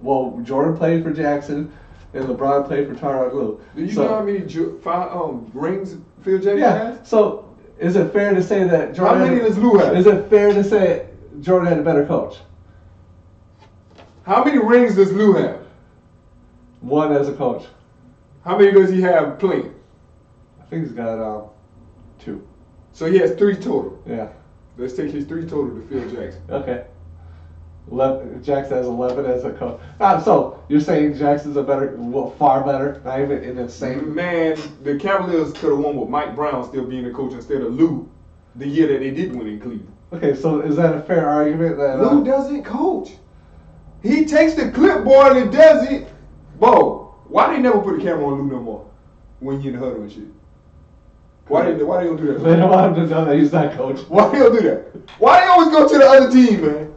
Well, Jordan played for Jackson, and LeBron played for Tyronn Lue. Do you know how many rings Phil Jackson has? So is it fair to say that Jordan? How many does Lue have? Is it fair to say Jordan had a better coach? How many rings does Lue have? 1 as a coach. How many does he have playing? I think he's got 2. So he has 3 total. Yeah. Let's take his 3 total to Phil Jackson. Okay. Jackson has 11 as a coach. So you're saying Jackson's far better, not even in the same. Man, the Cavaliers could have won with Mike Brown still being the coach instead of Lou, the year that they did win in Cleveland. Okay, so is that a fair argument that Lou doesn't coach? He takes the clipboard and does it. Bo, why they never put a camera on Lou no more when you in the huddle and shit? Why they don't do that? They don't want him to know that he's not coach. Why they don't do that? Why they always go to the other team, man?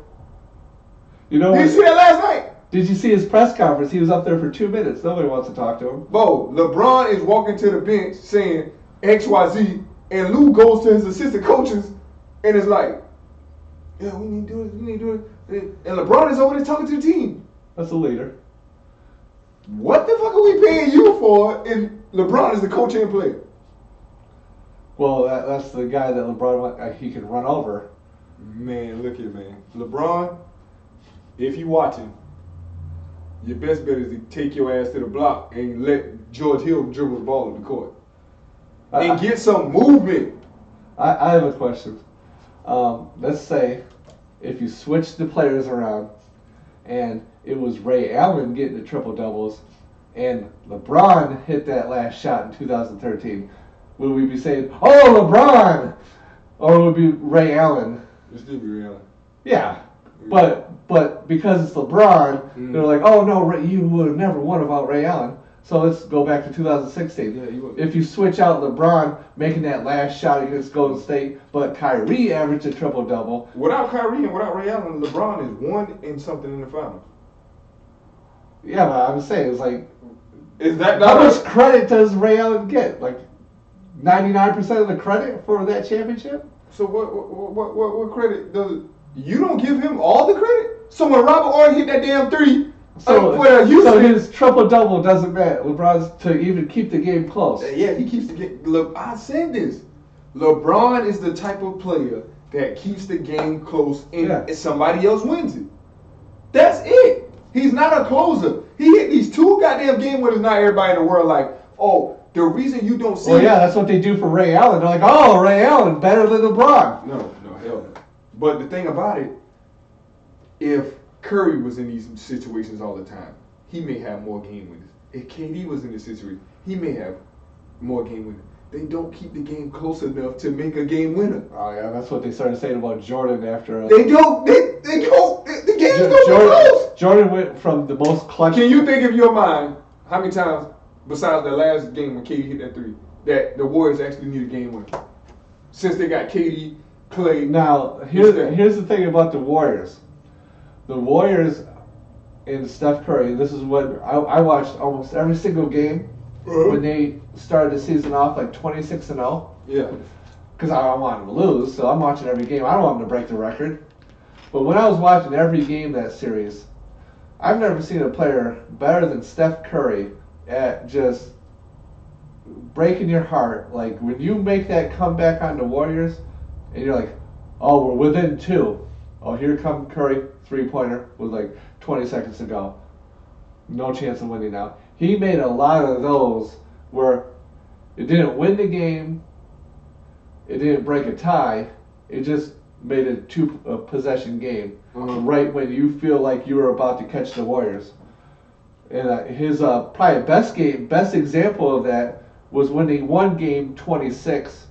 You know, did you see that last night? Did you see his press conference? He was up there for 2 minutes. Nobody wants to talk to him. Bo, LeBron is walking to the bench saying XYZ, and Lou goes to his assistant coaches and is like, yeah, we need to do it, we need to do it. And LeBron is over there talking to the team. That's a leader. What the fuck are we paying you for if LeBron is the coach and player? Well, that's the guy that LeBron, he can run over. Man, look here, man. LeBron, if you watching, your best bet is to take your ass to the block and let George Hill dribble the ball in the court. And get some movement. I have a question. Let's say if you switch the players around and it was Ray Allen getting the triple doubles and LeBron hit that last shot in 2013, would we be saying, oh, LeBron? Or would it be Ray Allen? It still be Ray Allen. Yeah. But because it's LeBron, they're like, oh, no, you would have never won without Ray Allen. So let's go back to 2016. Yeah, if you switch out LeBron making that last shot against Golden State, but Kyrie averaged a triple-double. Without Kyrie and without Ray Allen, LeBron is 1 and something in the finals. Yeah, but I'm saying, it's like, is that how much credit does Ray Allen get? Like 99% of the credit for that championship? So what credit does... You don't give him all the credit? So when Robert Ory hit that damn 3... So his triple-double doesn't matter. LeBron's to even keep the game close. Yeah, he keeps the game... Look, I said this. LeBron is the type of player that keeps the game close and somebody else wins it. That's it. He's not a closer. He hit these 2 goddamn game winners. Not everybody in the world like, oh, the reason you don't see... Well, yeah, that's what they do for Ray Allen. They're like, oh, Ray Allen, better than LeBron. No, hell no. But the thing about it, if Curry was in these situations all the time, he may have more game winners. If KD was in this situation, he may have more game winners. they don't keep the game close enough to make a game winner. Oh yeah, that's what they started saying about Jordan after. They don't. They don't. The game's gonna be close. Jordan went from the most clutch. Can you think of your mind how many times besides the last game when KD hit that three that the Warriors actually need a game winner? Since they got KD, Clay. Now here's the thing about the Warriors. The Warriors and Steph Curry. This is what I watched almost every single game when they started the season off like 26-0. Yeah. Because I don't want them to lose, so I'm watching every game. I don't want them to break the record. But when I was watching every game that series, I've never seen a player better than Steph Curry at just breaking your heart. Like when you make that comeback on the Warriors, and you're like, oh, we're within 2. Oh, here come Curry, 3-pointer with like 20 seconds to go. No chance of winning now. He made a lot of those where it didn't win the game, it didn't break a tie, it just made a 2-possession game right when you feel like you were about to catch the Warriors. And his probably best example of that was when they won game 26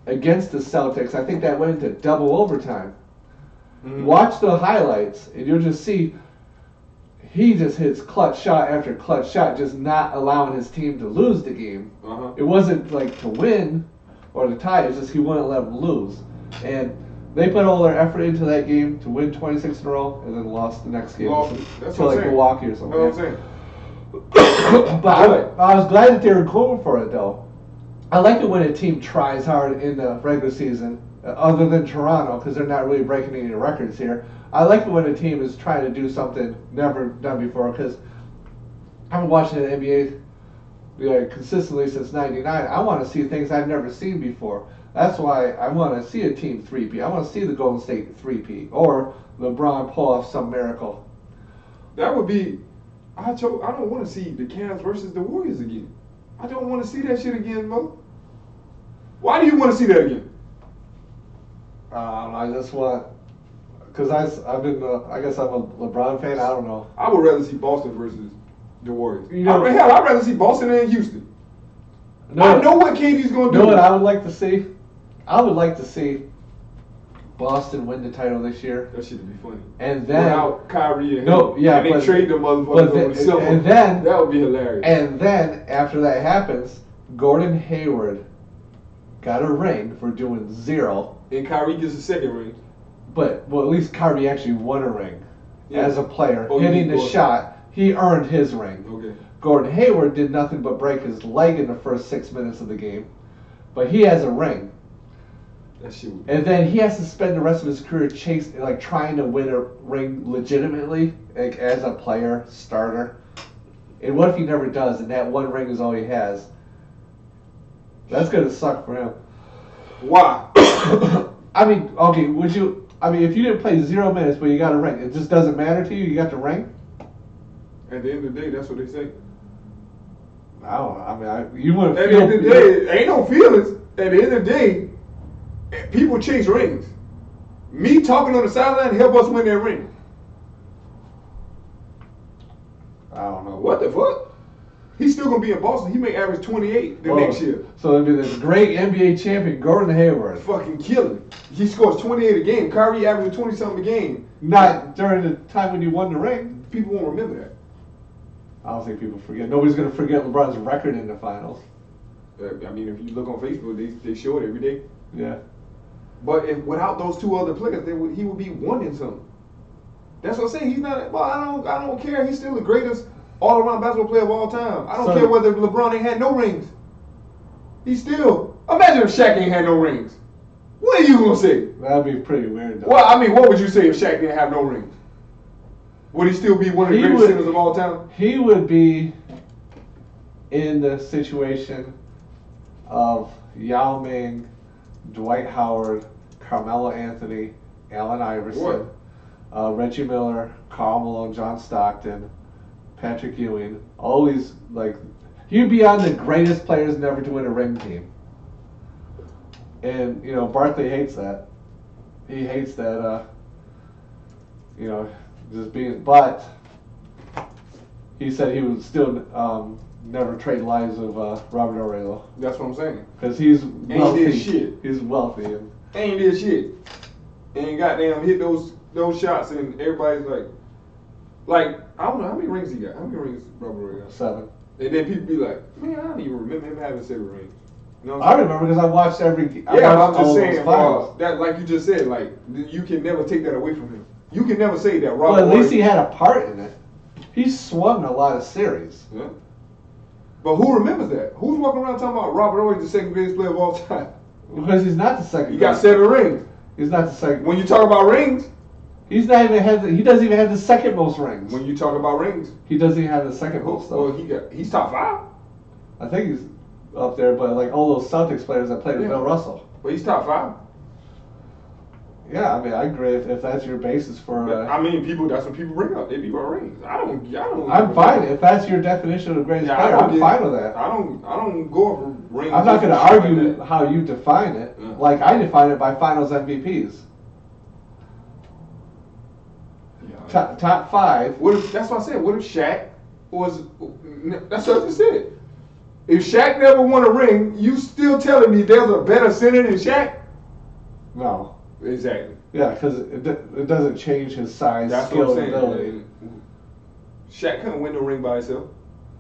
against the Celtics. I think that went into double overtime. Watch the highlights and you'll just see he just hits clutch shot after clutch shot, just not allowing his team to lose the game. It wasn't like to win or to tie, it's just he wouldn't let them lose. And they put all their effort into that game to win 26 in a row and then lost the next game to like Milwaukee or something. That's what I'm saying. But I was glad that they were going for it though. I like it when a team tries hard in the regular season, other than Toronto, because they're not really breaking any records here. I like it when a team is trying to do something never done before, because I've been watching the NBA consistently since '99. I want to see things I've never seen before. That's why I want to see a team 3-peat. I want to see the Golden State 3-peat or LeBron pull off some miracle. That would be. I don't want to see the Cavs versus the Warriors again. I don't want to see that shit again, Mo. Why do you want to see that again? I just want, because I've been, I guess I'm a LeBron fan. I don't know. I would rather see Boston versus the Warriors. You know, I'd rather see Boston than Houston. I know what KD's going to do. You know what I would like to see? I would like to see Boston win the title this year. That shit would be funny. And then without Kyrie and and they trade the motherfuckers over the silver. And then that would be hilarious. And then after that happens, Gordon Hayward got a ring for doing 0. And Kyrie gets a second ring. But at least Kyrie actually won a ring as a player, Oh, hitting the shot. He earned his ring. Okay. Gordon Hayward did nothing but break his leg in the first 6 minutes of the game, but he has a ring. That shit would And then he has to spend the rest of his career trying to win a ring legitimately, like as a player, starter. And what if he never does, and that one ring is all he has? That's gonna suck for him. Why? I mean, okay, if you didn't play 0 minutes but you got a ring, it just doesn't matter to you? You got the ring? At the end of the day, that's what they say. I don't know. I mean, you wouldn't At feel... the end of the day, ain't no feelings. At the end of the day, people chase rings. Me talking on the sideline help us win that ring. I don't know. What the fuck? He's still going to be in Boston. He may average 28 the next year. So it'd be this great NBA champion, Gordon Hayward. Fucking killing. He scores 28 a game. Kyrie averaging 20-something a game. Not during the time when you won the ring. People won't remember that. I don't think people forget. Nobody's going to forget LeBron's record in the finals. I mean, if you look on Facebook, they show it every day. Yeah. But without those 2 other players, he would be 1 in something. That's what I'm saying. He's not. Well, I don't care. He's still the greatest all-around basketball player of all time. I don't care whether LeBron ain't had no rings. He's still. Imagine if Shaq ain't had no rings. What are you gonna say? That'd be pretty weird, though. Well, I mean, what would you say if Shaq didn't have no rings? Would he still be one of the greatest centers of all time? He would be in the situation of Yao Ming, Dwight Howard, Carmelo Anthony, Allen Iverson, Reggie Miller, Karl Malone, John Stockton, Patrick Ewing. All these, he'd be on the greatest players never to win a ring team. And, Barkley hates that. He hates that, just being, but he said he would still never trade lives with Robert Aurelio. That's what I'm saying. Because he's Ain't wealthy. did shit. He's wealthy. And Ain't did shit. Ain't goddamn hit those shots and everybody's like I don't know how many rings he got. How many rings Robert Aurelio got? 7. And then people be like, man, I don't even remember him having 7 rings. You know what I I'm saying? remember because I watched every. I'm just all saying, those finals. that like you just said, like you can never take that away from him. You can never say that Well, Robert. at least he had a part in it. He swung a lot of series. Yeah. But who remembers that? Who's walking around talking about Robert Horry, the second greatest player of all time? Because he's not the second. He got 7 rings. He's not the second. When you talk about rings, He's not even had. He doesn't even have the second most rings. when you talk about rings, He doesn't even have the second most. well, Though. he's top 5. I think he's up there, but like all those Celtics players that played with Yeah. Bill Russell. But he's top 5. Yeah, I mean, I agree if that's your basis for. I mean, that's what people bring up. They be about rings. I don't. I'm fine if that's your definition of greatest player. I'm fine with that. I don't go over rings. I'm not going to just for shit argue like that. how you define it. Yeah. Like I define it by Finals MVPs. Yeah. Top 5. That's what I said. What if Shaq was? That's what I just said. If Shaq never won a ring, you still telling me there's a better center than Shaq? No. Exactly. Yeah, because it doesn't change his size, That's skill, what I'm and saying. ability. Shaq couldn't win the ring by himself.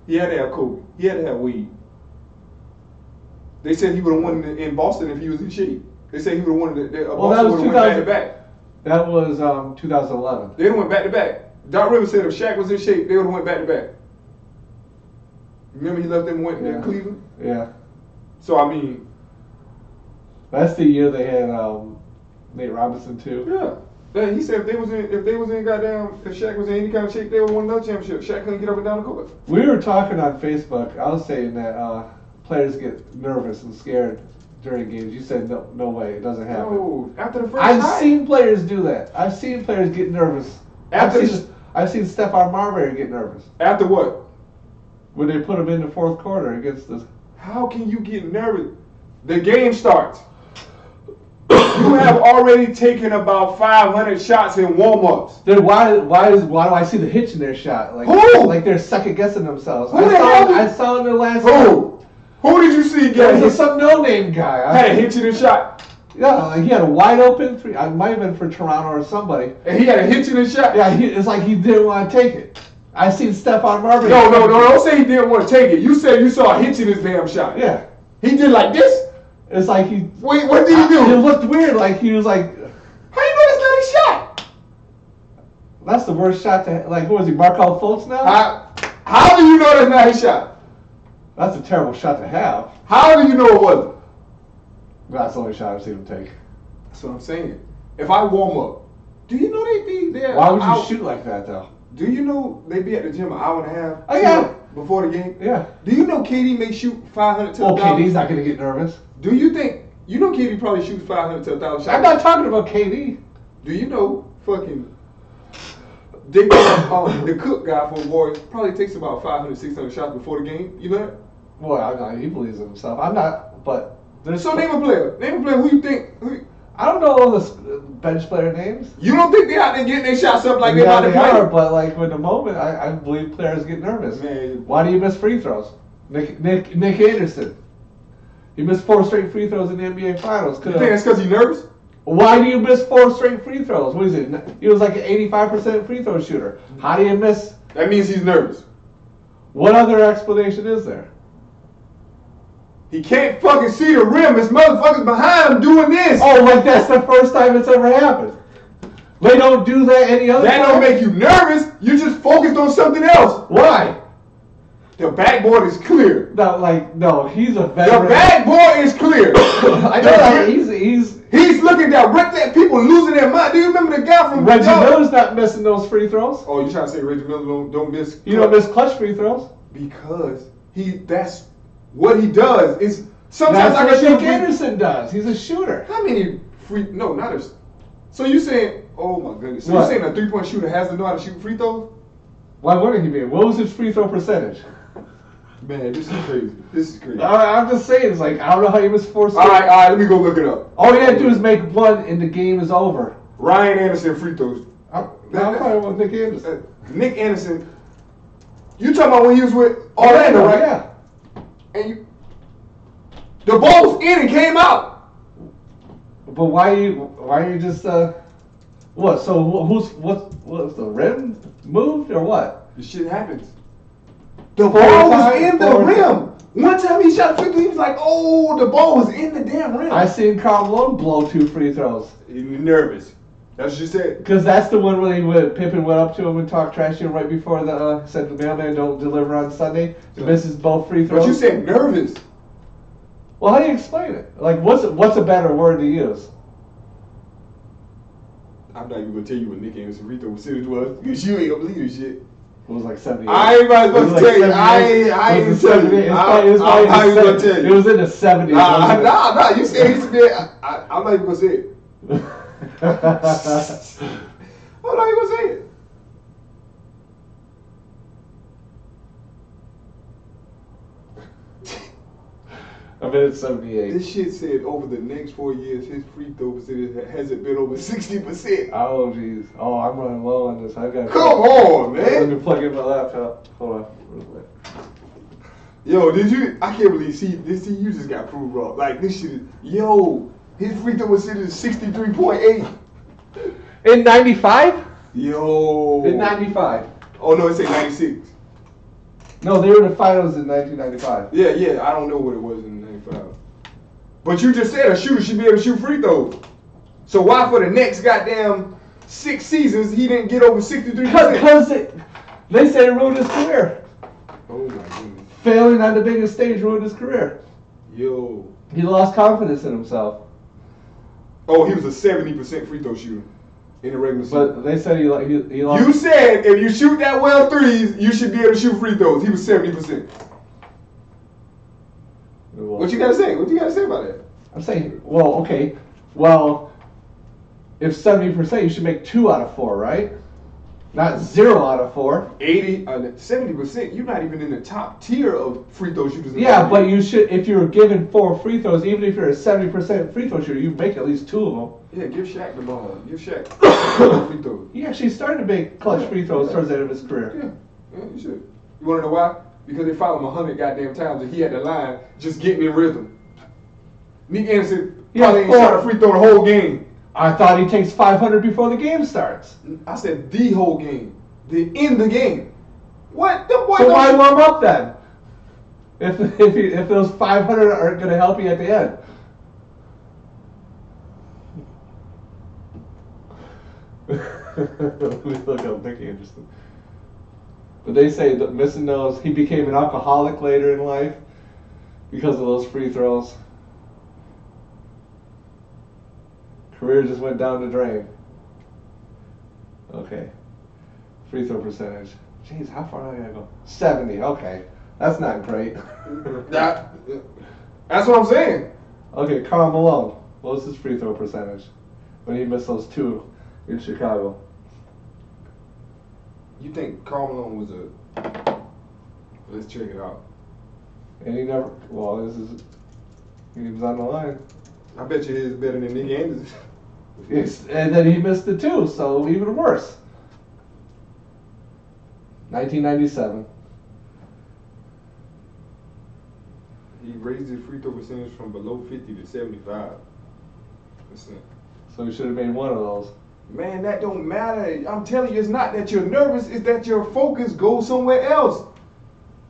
He had to have Kobe. He had to have Wade. They said he would have won in Boston if he was in shape. They said he would have won. Well, that Boston was would have went back to 2000. back. That was 2011. They went back to back. Doc Rivers said if Shaq was in shape, they would have went back to back. Remember he left them and went to Cleveland? Yeah. So I mean, That's the year they had Nate Robinson too. yeah. He said if Shaq was in any kind of shape, they would have won another championship. Shaq couldn't get up and down the court. We were talking on Facebook. I was saying that players get nervous and scared during games. You said no way, it doesn't happen. No, after the first I've night. seen players do that. I've seen players get nervous. After I've seen Stephon Marbury get nervous After what? when they put him in the fourth quarter against the. How can you get nervous? The game starts. You have already taken about 500 shots in warm-ups. Then why do I see the hitch in their shot? Like Who? Like they're second guessing themselves. Who the hell? I saw in their last. Who did you see There get was some no-name guy. had a hitch in his shot? Yeah, like he had a wide open three. I might have been for Toronto or somebody. And he had a hitch in his shot? Yeah, it's like he didn't want to take it. I seen Stephon Marbury. No, don't say he didn't want to take it. You said you saw a hitch in his damn shot. Yeah, He did like this? it's like he. Wait, what did he It do? looked weird. Like he was like, How you know that's not his shot? that's the worst shot to. Like who was he? Markelle Fultz now? How do you know that's not his shot? That's a terrible shot to have. How do you know it wasn't? That's the only shot I've seen him take. That's what I'm saying. If I warm up, do you know they be there? Why would you shoot like that though? Do you know they be at the gym an hour and a half? Oh, yeah. Before the game? Yeah. Do you know KD may shoot 500 to Oh, 1,000? KD's not gonna get nervous. Do you think, you know KD probably shoots 500 to 1,000 shots? I'm not talking about KD. Do you know fucking the cook guy for the Warriors probably takes about 500, 600 shots before the game? You know that? Well, I know he believes in himself. I'm not, but there's. So name a player. Name a player who you think. I don't know all the bench player names. You don't think they're out there getting their shots up like they're Yeah, about to they play? are, but like with the moment, I believe players get nervous. Man. Why do you miss free throws? Nick Anderson. He missed 4 straight free throws in the NBA Finals. You think that's because he's nervous? Why do you miss 4 straight free throws? What is it? He was like an 85% free throw shooter. How do you miss? That means he's nervous. What other explanation is there? He can't fucking see the rim. His motherfucker's behind him doing this. Oh, like that's the first time it's ever happened. They don't do that any other That time? don't make you nervous. You just focused on something else. Why? The backboard is clear. No, he's a The veteran. backboard is clear. I know that He's looking at people losing their mind. Do you remember the guy from Reggie Miller's not missing those free throws. Oh, you trying to say Reggie Miller don't miss? You don't miss clutch free throws. Because that's what he does. Is sometimes I That's can what shoot Nick Anderson does. He's a shooter. How many free? No, not a. So you saying? Oh my goodness. So What? you saying a 3-point shooter has to know how to shoot free throws? Why wouldn't he be? What was his free throw percentage? Man, this is crazy. This is crazy. I'm just saying. It's like I don't know how you miss 4 straight. All right. Let me go look it up. All you gotta do is make one, and the game is over. Ryan Anderson free throws. I'm probably with Nick Anderson. Nick Anderson. You talking about when he was with Orlando, right? Yeah. And the ball was in and came out. But why you just what? So what's the rim moved or what? This shit happens. The ball was in the Four rim. One time he shot a free throw, he was like, "Oh, the ball was in the damn rim." I seen Karl Malone blow 2 free throws. He was nervous. That's what you said. Because that's the one where Pippen went up to him and talked trash to him right before said the mailman don't deliver on Sunday. He misses both free throws. But you said nervous. Well, how do you explain it? Like, what's a better word to use? I'm not even gonna tell you what Nick Anderson free throw percentage was because you ain't gonna believe this shit. It was like 78. I ain't about to tell you. I ain't gonna tell you. I'm not even gonna tell you. It was in the 70s. Nah. You said he's been. I'm not even gonna say it. I'm not even gonna say it. I bet it's 78. This shit said over the next 4 years, his free throw percentage hasn't been over 60%. Oh, jeez. Oh, I'm running low on this. I got. Come on, Let man. me plug in my laptop. Hold on. Yo, did you? I can't believe. See, you just got proved wrong. Like this shit. Yo, his free throw percentage is 63.8. In 95? Yo. In 95. Oh no, it said 96. No, they were in the finals in 1995. Yeah. I don't know what it was in 95. But you just said a shooter should be able to shoot free throws. So why for the next goddamn 6 seasons he didn't get over 63%? Because they say it ruined his career. Oh my goodness. Failing on the biggest stage ruined his career. Yo. He lost confidence in himself. Oh, he was a 70% free throw shooter in the regular season. But they said he lost. You said if you shoot that well threes, you should be able to shoot free throws. He was 70%. What you gotta say? What you gotta say about that? I'm saying, well, okay. Well, if 70%, you should make 2 out of 4, right? Not 0 out of 4. 70%, you're not even in the top tier of free throw shooters. Yeah, but you should, if you're given 4 free throws, even if you're a 70% free throw shooter, you make at least 2 of them. Yeah, give Shaq the ball. Give Shaq free throws. He actually started to make clutch free throws towards the end of his career. Yeah, you should. You wanna know why? Because they fouled him 100 goddamn times and he had the line just getting in rhythm. Nick Anderson probably ain't shot a free throw the whole game. I thought he takes 500 before the game starts. I said the whole game. In the game. What? The boy So why warm up then? If those 500 aren't going to help you at the end. Let me look up Nick Anderson. But they say that missing those, he became an alcoholic later in life because of those free throws. Career just went down the drain. Okay. Free throw percentage. Jeez, how far do I gotta go? 70. Okay. That's not great. That's what I'm saying. Okay, Karl Malone. What was his free throw percentage when he missed those 2 in Chicago? You think Karl Malone was a... Let's check it out. And he never... Well, he was on the line. I bet you his better than Nick Anderson. And then he missed the 2, so even worse. 1997. He raised his free throw percentage from below 50 to 75%. So he should have made 1 of those. Man, that don't matter. I'm telling you, it's not that you're nervous, it's that your focus goes somewhere else.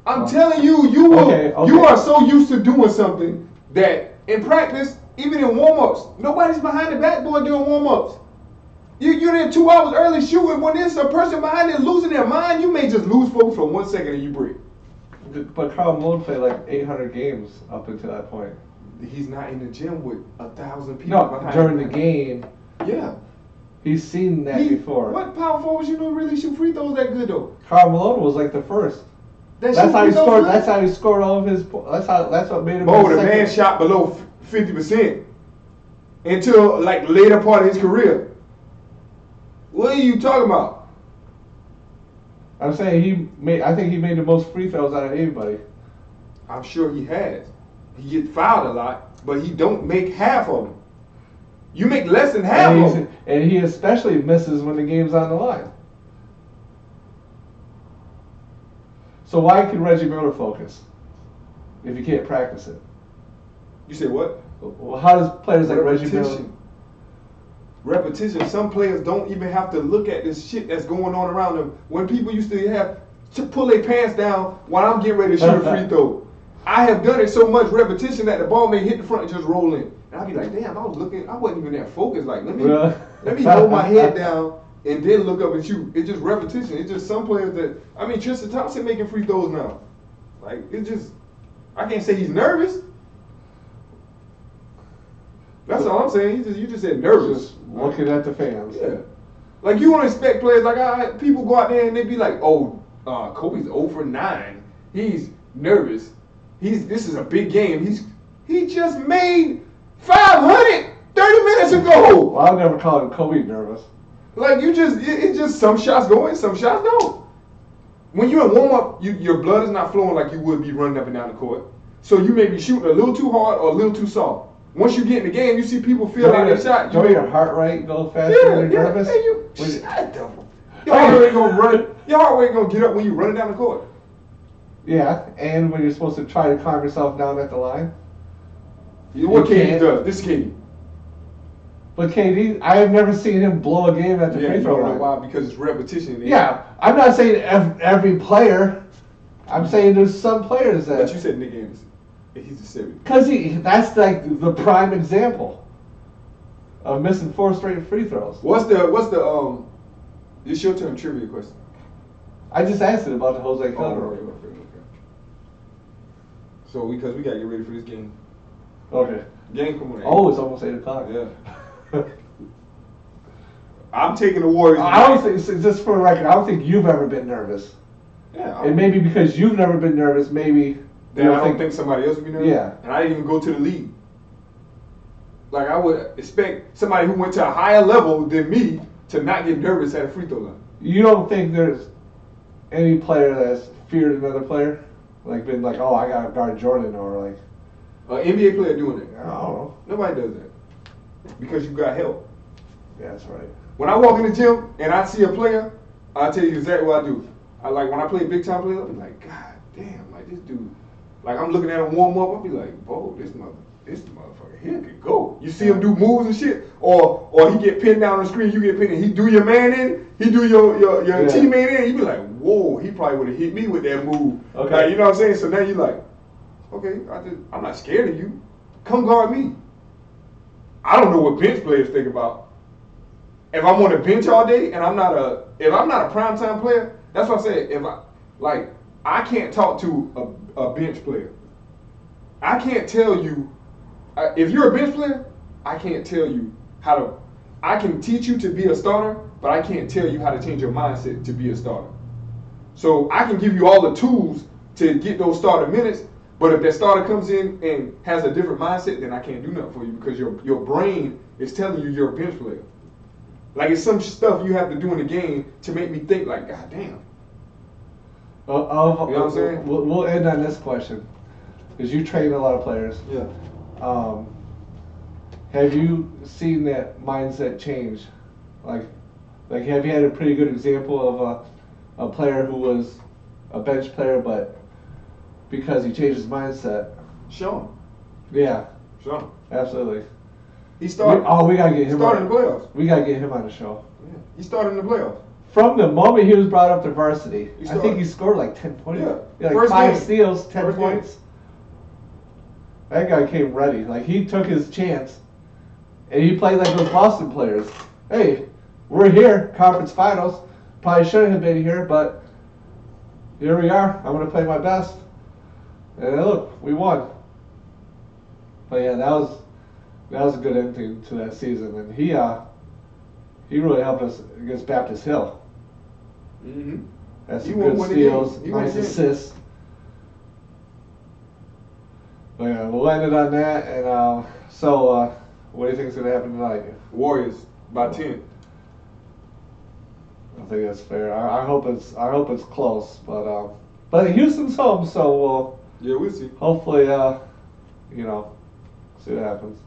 I'm telling you, you are so used to doing something that in practice, even in warm-ups, nobody's behind the backboard doing warm-ups. You're there 2 hours early shooting. When there's a person behind there losing their mind, you may just lose focus for 1 second and you break. But Karl Malone played like 800 games up until that point. He's not in the gym with 1,000 people behind No, during him. the game. Yeah. He's seen that before. What power forwards you know really shoot free throws that good though? Karl Malone was like the first. That's how he scored. That's how he scored all of his. That's what made him. Oh, the man shot below 50% until like later part of his career. What are you talking about? I'm saying I think he made the most free throws out of anybody. I'm sure he has. He gets fouled a lot, but he don't make half of them. You make less than half of them. And he especially misses when the game's on the line. So why can Reggie Miller focus if you can't practice it? You say what? Well, how does players like Reggie Miller? Repetition. Some players don't even have to look at this shit that's going on around them. When people used to have to pull their pants down while I'm getting ready to shoot a free throw, I have done it so much repetition that the ball may hit the front and just roll in. And I'd be like, damn, I wasn't even that focused. Like, let me hold my head down and then look up and shoot. It's just repetition. It's just some players that, I mean, Tristan Thompson making free throws now. Like, it's just, I can't say he's nervous. That's all I'm saying. You just said nervous. Just looking at the fans. Yeah. Like, you want to expect players, like, people go out there and they be like, oh, Kobe's 0 for 9. He's nervous. This is a big game. He just made 500 30 minutes ago. Well, I've never called Kobe nervous. Like, it's just some shots go in, some shots don't. When you're in warm-up, your blood is not flowing like you would be running up and down the court. So you may be shooting a little too hard or a little too soft. Once you get in the game, you see people feel like they shot. Your heart rate go faster when you're nervous? Your heart rate gonna run. Your heart rate gonna get up when you running down the court. Yeah, and when you're supposed to try to calm yourself down at the line. What KD does? This is KD. But KD, I have never seen him blow a game at the free throw line. Why? Because it's repetition. Yeah, I'm not saying every player. I'm saying there's some players that. But you said Nick Anderson. He's a series. Because that's like the prime example of missing 4 straight free throws. What's the It's your turn. Trivia question. I just asked it about the Jose Calderon. Okay. So because we gotta get ready for this game. Okay. Game coming on. Oh, it's almost 8 o'clock. Yeah. I'm taking the Warriors. I don't think, just for the record, I don't think you've ever been nervous. Yeah. And maybe because you've never been nervous, maybe. Then I don't think somebody else would be nervous. Yeah. And I didn't even go to the league. Like, I would expect somebody who went to a higher level than me to not get nervous at a free throw line. You don't think there's any player that's feared another player? Like, been like, oh, I got to guard Jordan, or like. An NBA player doing it. I don't know. Nobody does that. Because you got help. Yeah, that's right. When I walk in the gym and I see a player, I'll tell you exactly what I do. When I play big time players, I'll be like, God damn, like this dude. Like, I'm looking at him warm up, I'll be like, whoa, this motherfucker here could go. You see him do moves and shit, or he get pinned down on the screen, you get pinned in, he do your man in, he do your teammate in, you be like, whoa, he probably would have hit me with that move. Okay. Like, you know what I'm saying? So now you like, okay, I'm not scared of you. Come guard me. I don't know what bench players think about. If I'm on the bench all day and I'm not a primetime player, that's what I said. I can't talk to a bench player. I can't tell you, if you're a bench player, I can't tell you I can teach you to be a starter, but I can't tell you how to change your mindset to be a starter. So I can give you all the tools to get those starter minutes, but if that starter comes in and has a different mindset, then I can't do nothing for you because your brain is telling you you're a bench player. Like, it's some stuff you have to do in the game to make me think like, God damn. You know what I'm saying? We'll end on this question, because you train a lot of players. Yeah. Have you seen that mindset change? Like have you had a pretty good example of a player who was a bench player, but because he changed his mindset? Sean. Yeah. Sean. Absolutely. He started. We gotta get him. Started in the playoffs. We gotta get him on the show. Yeah. He started in the playoffs. From the moment he was brought up to varsity, I think he scored like 10 points. Yeah. Like First 5 game. steals, 10 First points. game. That guy came ready. Like, he took his chance, and he played like those Boston players. Hey, we're here, conference finals. Probably shouldn't have been here, but here we are. I'm gonna play my best. And look, we won. But yeah, that was a good ending to that season, and he really helped us against Baptist Hill. Mm-hmm. Had some good steals, nice assists. But yeah, we'll end it on that. And so, what do you think is gonna happen tonight? Warriors by 10. I think that's fair. I hope it's close, but Houston's home, so we'll see. Hopefully, see what happens.